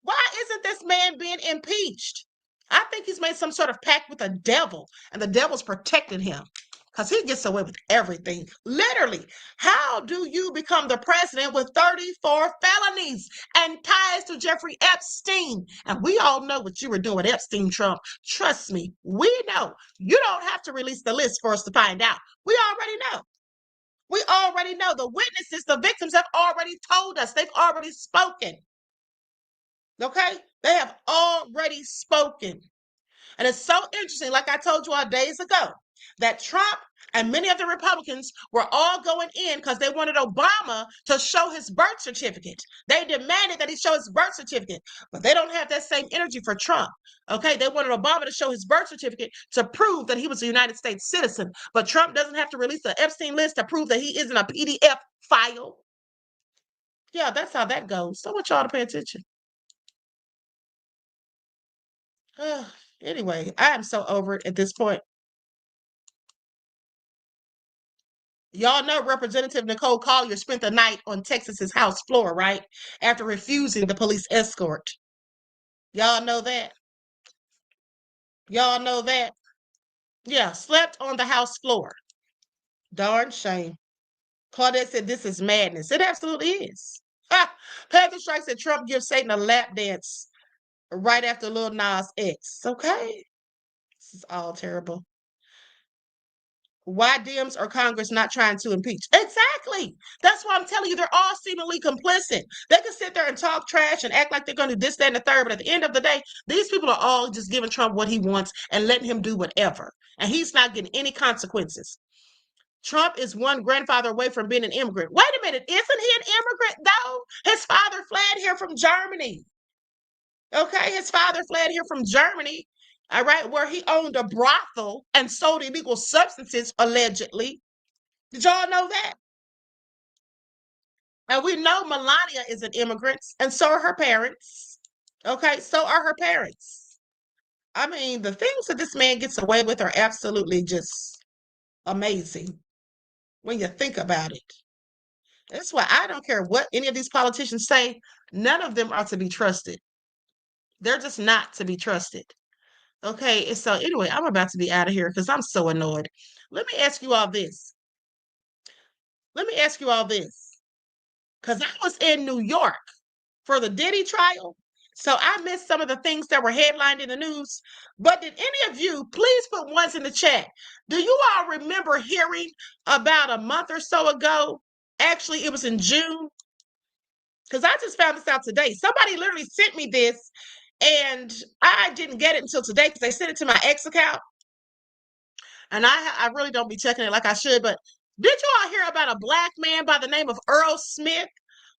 Why isn't this man being impeached? I think he's made some sort of pact with the devil, and the devil's protecting him, because he gets away with everything. Literally, how do you become the president with 34 felonies and ties to Jeffrey Epstein? And we all know what you were doing with Epstein, Trump. Trust me, we know. You don't have to release the list for us to find out. We already know. We already know. The witnesses, the victims have already told us. They've already spoken. Okay? They have already spoken. And it's so interesting, like I told you all days ago, that Trump and many of the Republicans were all going in because they wanted Obama to show his birth certificate. They demanded that he show his birth certificate, but they don't have that same energy for Trump. Okay, they wanted Obama to show his birth certificate to prove that he was a United States citizen, but Trump doesn't have to release the Epstein list to prove that he isn't a PDF file. Yeah, that's how that goes. So I want y'all to pay attention. Anyway, I am so over it at this point. Y'all know Representative Nicole Collier spent the night on Texas's House floor, right? After refusing the police escort. Y'all know that? Y'all know that? Yeah, slept on the House floor. Darn shame. Claudette said this is madness. It absolutely is. Panther Strike said Trump gives Satan a lap dance right after Lil Nas X. Okay? This is all terrible. Why Dems or Congress not trying to impeach? Exactly. That's why I'm telling you, they're all seemingly complicit. They can sit there and talk trash and act like they're going to do this, that, and the third, but at the end of the day, these people are all just giving Trump what he wants and letting him do whatever. And he's not getting any consequences. Trump is one grandfather away from being an immigrant. Wait a minute. Isn't he an immigrant, though? His father fled here from Germany. Okay, his father fled here from Germany. All right, where he owned a brothel and sold illegal substances, allegedly. Did y'all know that? And we know Melania is an immigrant, and so are her parents. Okay, so are her parents. I mean, the things that this man gets away with are absolutely just amazing when you think about it. That's why I don't care what any of these politicians say. None of them are to be trusted. They're just not to be trusted. Okay. And so anyway, I'm about to be out of here because I'm so annoyed. Let me ask you all this. Let me ask you all this. Because I was in New York for the Diddy trial. So I missed some of the things that were headlined in the news. But did any of you, please put ones in the chat. Do you all remember hearing about a month or so ago? Actually, it was in June. Because I just found this out today. Somebody literally sent me this, and I didn't get it until today because they sent it to my ex account. And I really don't be checking it like I should. But did you all hear about a black man by the name of Earl Smith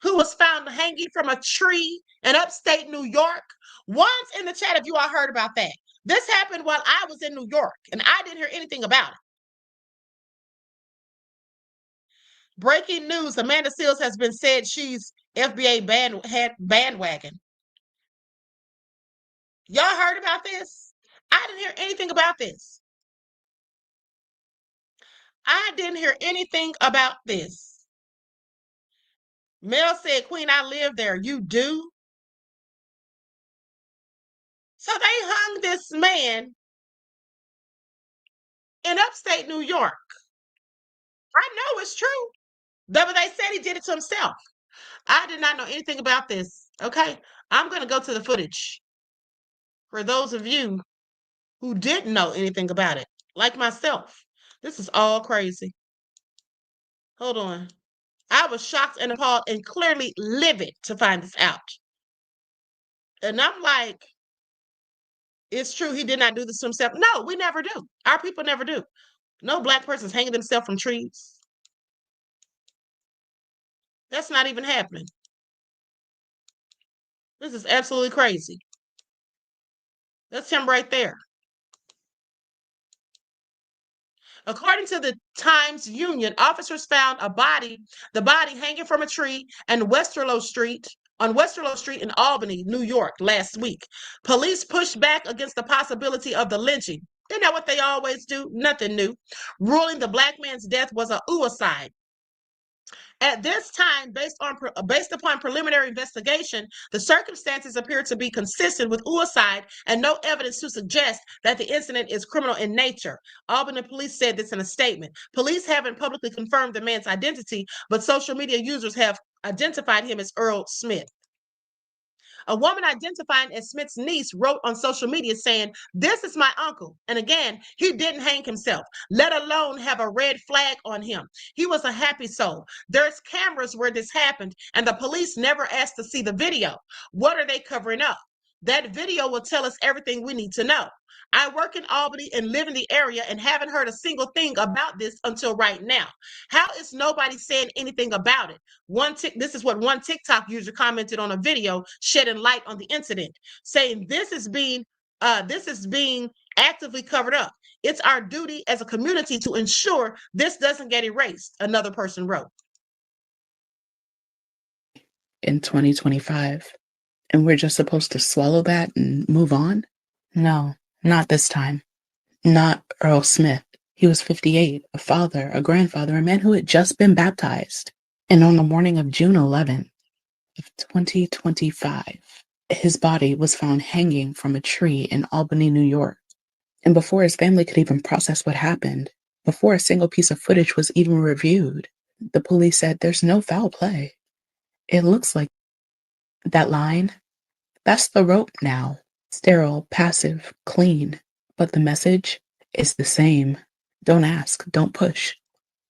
who was found hanging from a tree in upstate New York? Once in the chat if you all heard about that. This happened while I was in New York, and I didn't hear anything about it. Breaking news, Amanda Seals has been said she's FBA bandwagon. Y'all heard about this? I didn't hear anything about this. I didn't hear anything about this. Mel said, Queen, I live there. You do? So they hung this man in upstate New York. I know it's true. But they said he did it to himself. I did not know anything about this. Okay. I'm going to go to the footage for those of you who didn't know anything about it, like myself. This is all crazy. Hold on. I was shocked and appalled and clearly livid to find this out. And I'm like, it's true he did not do this to himself. No, we never do. Our people never do. No black person's hanging themselves from trees. That's not even happening. This is absolutely crazy. That's him right there. According to the Times Union, officers found the body hanging from a tree on Westerlo Street in Albany, New York, last week. Police pushed back against the possibility of the lynching. Isn't that what they always do? Nothing new. Ruling the black man's death was a suicide. At this time, based upon preliminary investigation, the circumstances appear to be consistent with suicide and no evidence to suggest that the incident is criminal in nature. Albany police said this in a statement. Police haven't publicly confirmed the man's identity, but social media users have identified him as Earl Smith. A woman identifying as Smith's niece wrote on social media saying, "This is my uncle. And again, he didn't hang himself, let alone have a red flag on him. He was a happy soul. There's cameras where this happened, and the police never asked to see the video. What are they covering up? That video will tell us everything we need to know. I work in Albany and live in the area and haven't heard a single thing about this until right now. How is nobody saying anything about it?" This is what one TikTok user commented on a video shedding light on the incident, saying this is being actively covered up. It's our duty as a community to ensure this doesn't get erased, another person wrote. In 2025, and we're just supposed to swallow that and move on? No, not this time. Not Earl Smith. He was 58, a father, a grandfather, a man who had just been baptized. And on the morning of June 11th of 2025, his body was found hanging from a tree in Albany, New York. And before his family could even process what happened, before a single piece of footage was even reviewed, the police said there's no foul play. It looks like that line, that's the rope now. Sterile, passive, clean. But the message is the same. Don't ask, don't push.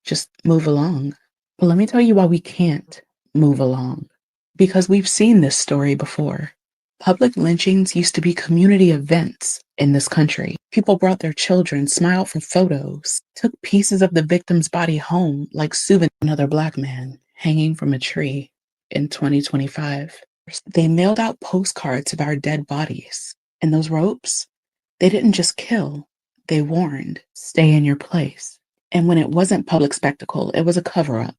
Just move along. But let me tell you why we can't move along. Because we've seen this story before. Public lynchings used to be community events in this country. People brought their children, smiled for photos, took pieces of the victim's body home like souvenirs. Another black man hanging from a tree in 2025. They mailed out postcards of our dead bodies. And those ropes, they didn't just kill, they warned, stay in your place. And when it wasn't public spectacle, it was a cover-up.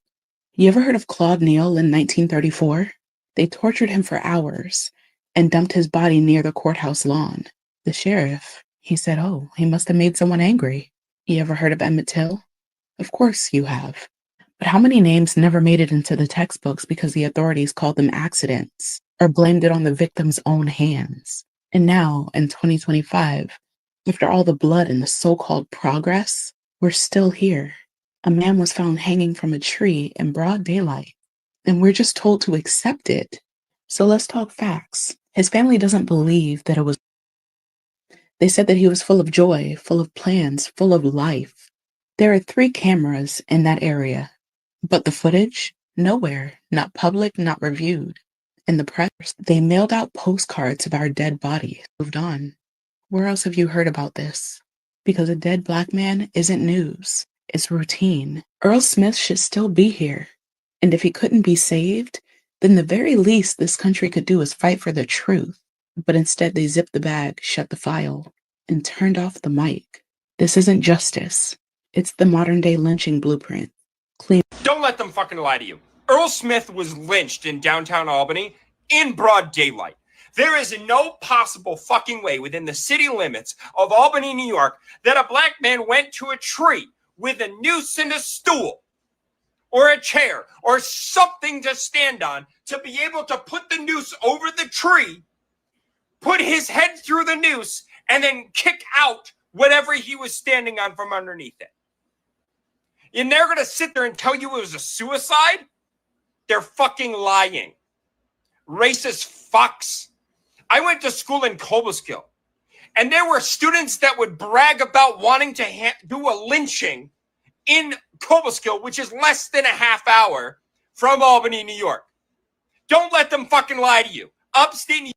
You ever heard of Claude Neal in 1934? They tortured him for hours and dumped his body near the courthouse lawn. The sheriff, he said, he must have made someone angry. You ever heard of Emmett Till? Of course you have. But how many names never made it into the textbooks because the authorities called them accidents or blamed it on the victim's own hands? And now, in 2025, after all the blood and the so-called progress, we're still here. A man was found hanging from a tree in broad daylight, and we're just told to accept it. So let's talk facts. His family doesn't believe that it was. They said that he was full of joy, full of plans, full of life. There are 3 cameras in that area, but the footage, nowhere, not public, not reviewed. In the press, they mailed out postcards of our dead body, moved on. Where else have you heard about this? Because a dead Black man isn't news. It's routine. Earl Smith should still be here. And if he couldn't be saved, then the very least this country could do is fight for the truth. But instead they zipped the bag, shut the file, and turned off the mic. This isn't justice. It's the modern-day lynching blueprint. Don't let them fucking lie to you. Earl Smith was lynched in downtown Albany in broad daylight. There is no possible fucking way within the city limits of Albany, New York, that a Black man went to a tree with a noose and a stool or a chair or something to stand on to be able to put the noose over the tree, put his head through the noose, and then kick out whatever he was standing on from underneath it. And they're going to sit there and tell you it was a suicide? They're fucking lying. Racist fucks. I went to school in Cobleskill, and there were students that would brag about wanting to do a lynching in Cobleskill, which is less than a half hour from Albany, New York. Don't let them fucking lie to you. Upstate New York.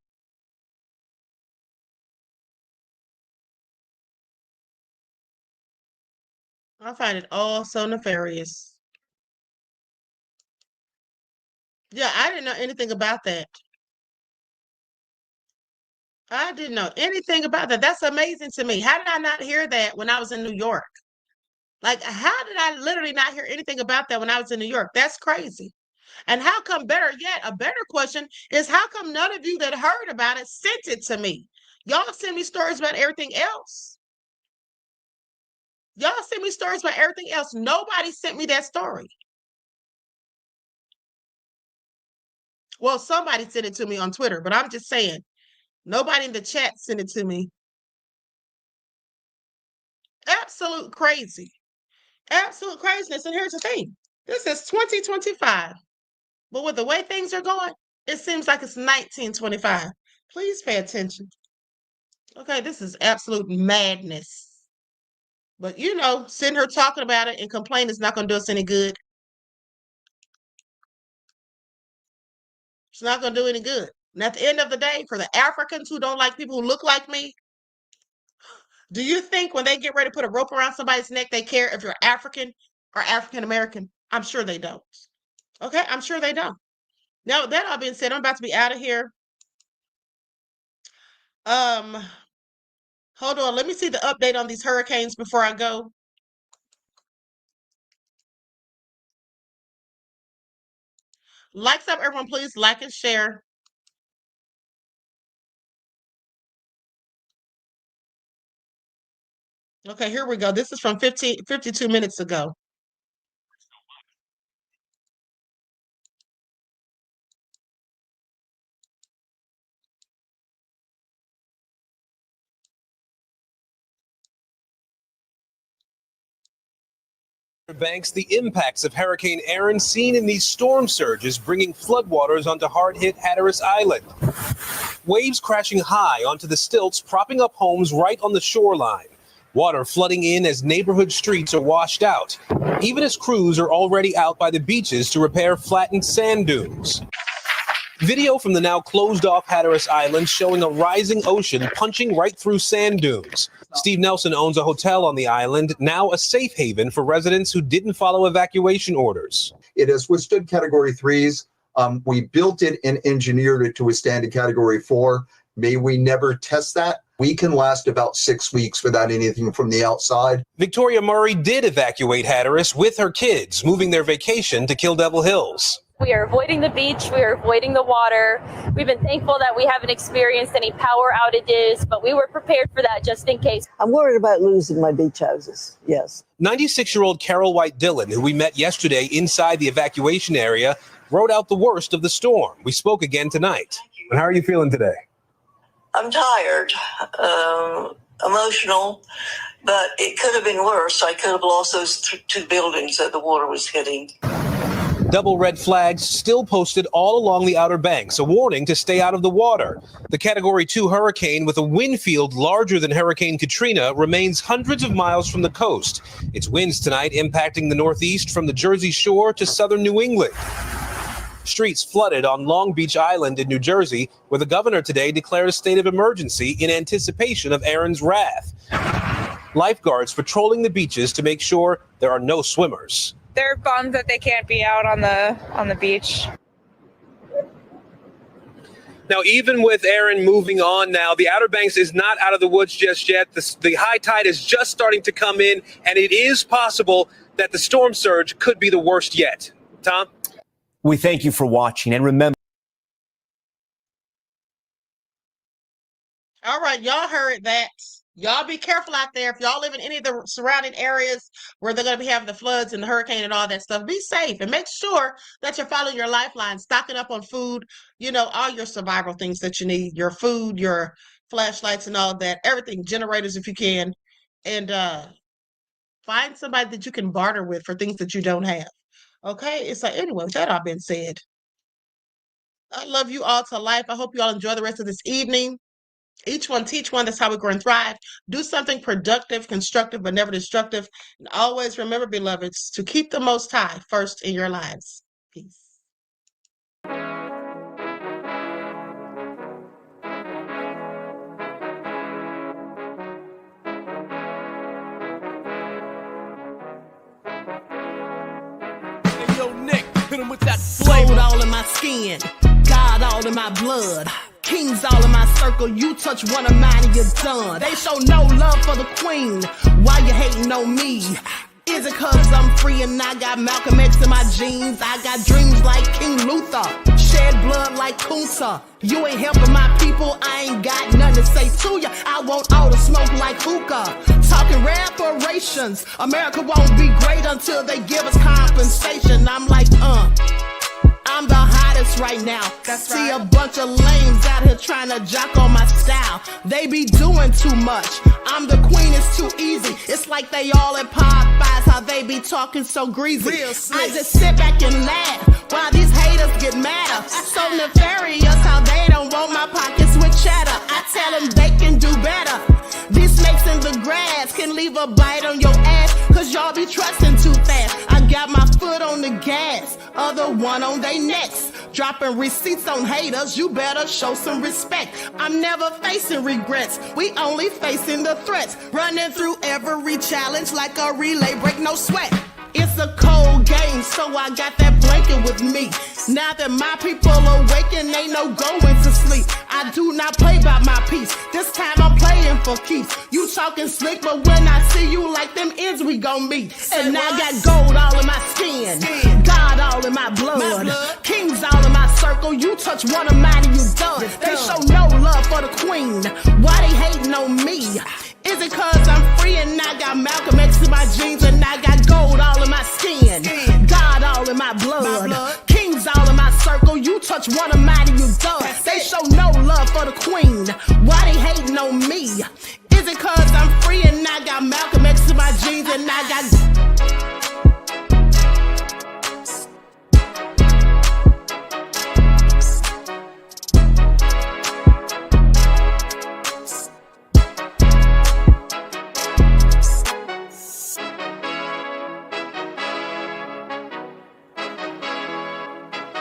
I find it all so nefarious. Yeah, I didn't know anything about that. I didn't know anything about that. That's amazing to me. How did I not hear that when I was in New York? Like, how did I literally not hear anything about that when I was in New York? That's crazy. And how come, better yet, a better question is how come none of you that heard about it sent it to me? Y'all send me stories about everything else. Y'all send me stories about everything else. Nobody sent me that story. Well, somebody sent it to me on Twitter, but I'm just saying, nobody in the chat sent it to me. Absolute crazy. Absolute craziness. And here's the thing. This is 2025. But with the way things are going, it seems like it's 1925. Please pay attention. Okay, this is absolute madness. But you know, sitting here talking about it and complaining is not going to do us any good. It's not going to do any good. And at the end of the day, for the Africans who don't like people who look like me, do you think when they get ready to put a rope around somebody's neck, they care if you're African or African American? I'm sure they don't. Okay, I'm sure they don't. Now, with that all being said, I'm about to be out of here. Hold on. Let me see the update on these hurricanes before I go. Likes up, everyone, please like and share. Okay, here we go. This is from 52 minutes ago. Banks, the impacts of Hurricane Aaron seen in these storm surges bringing floodwaters onto hard-hit Hatteras Island. Waves crashing high onto the stilts, propping up homes right on the shoreline. Water flooding in as neighborhood streets are washed out, even as crews are already out by the beaches to repair flattened sand dunes. Video from the now closed-off Hatteras Island showing a rising ocean punching right through sand dunes. Steve Nelson owns a hotel on the island, now a safe haven for residents who didn't follow evacuation orders. It has withstood Category 3s. We built it and engineered it to withstand a Category 4. May we never test that? We can last about 6 weeks without anything from the outside. Victoria Murray did evacuate Hatteras with her kids, moving their vacation to Kill Devil Hills. We are avoiding the beach. We are avoiding the water. We've been thankful that we haven't experienced any power outages, but we were prepared for that just in case. I'm worried about losing my beach houses, yes. 96-year-old Carol White Dillon, who we met yesterday inside the evacuation area, rode out the worst of the storm. We spoke again tonight. And how are you feeling today? I'm tired, emotional, but it could have been worse. I could have lost those two buildings that the water was hitting. Double red flags still posted all along the Outer Banks, a warning to stay out of the water. The Category 2 hurricane with a wind field larger than Hurricane Katrina remains hundreds of miles from the coast. Its winds tonight impacting the Northeast from the Jersey Shore to southern New England. Streets flooded on Long Beach Island in New Jersey, where the governor today declared a state of emergency in anticipation of Aaron's wrath. Lifeguards patrolling the beaches to make sure there are no swimmers. They're bummed that they can't be out on the beach. Now, even with Aaron moving on now, the Outer Banks is not out of the woods just yet. The high tide is just starting to come in, and it is possible that the storm surge could be the worst yet. Tom? We thank you for watching, and remember. All right, y'all heard that. Y'all be careful out there. If y'all live in any of the surrounding areas where they're going to be having the floods and the hurricane and all that stuff, be safe and make sure that you're following your lifeline, stocking up on food, you know, all your survival things that you need, your food, your flashlights and all that, everything, generators if you can, and find somebody that you can barter with for things that you don't have. Okay? It's like, anyway, with that all been said, I love you all to life. I hope you all enjoy the rest of this evening. Each one teach one. That's how we grow and thrive. Do something productive, constructive, but never destructive. And always remember, beloveds, to keep the Most High first in your lives. Peace. Hey, yo, Nick, hit him with that flavor. Gold all in my skin, God all in my blood. Kings all in my circle, you touch one of mine and you're done. They show no love for the queen, why you hating on me? Is it cause I'm free and I got Malcolm X in my jeans? I got dreams like King Luther, shed blood like Kunsa. You ain't helping my people, I ain't got nothing to say to ya. I want all the smoke like hookah. Talking reparations, America won't be great until they give us compensation. I'm like, I'm the hottest right now. That's See right. A bunch of lames out here trying to jock on my style. They be doing too much. I'm the queen, it's too easy. It's like they all at Popeyes, how they be talking so greasy. I just sit back and laugh while these haters get madder. So nefarious how they don't want my pockets with cheddar. I tell them they can do better. These snakes in the grass can leave a bite on your ass, cause y'all be trusting too fast. I got my foot on the gas, other one on they necks. Dropping receipts on haters, you better show some respect. I'm never facing regrets, we only facing the threats. Running through every challenge like a relay, break no sweat. It's a cold game, so I got that blanket with me. Now that my people awaken, ain't no going to sleep. I do not play by my piece, this time I'm playing for keeps. You talking slick, but when I see you like them ends, we gon' meet. And I got gold all in my skin, God all in my blood. Kings all in my circle, you touch one of mine and you done. They show no love for the queen, why they hating on me? Is it cause I'm free and I got Malcolm X in my jeans and I got gold all in my skin, God all in my blood. Kings all in my circle, you touch one of mine and you done. They show no love for the queen,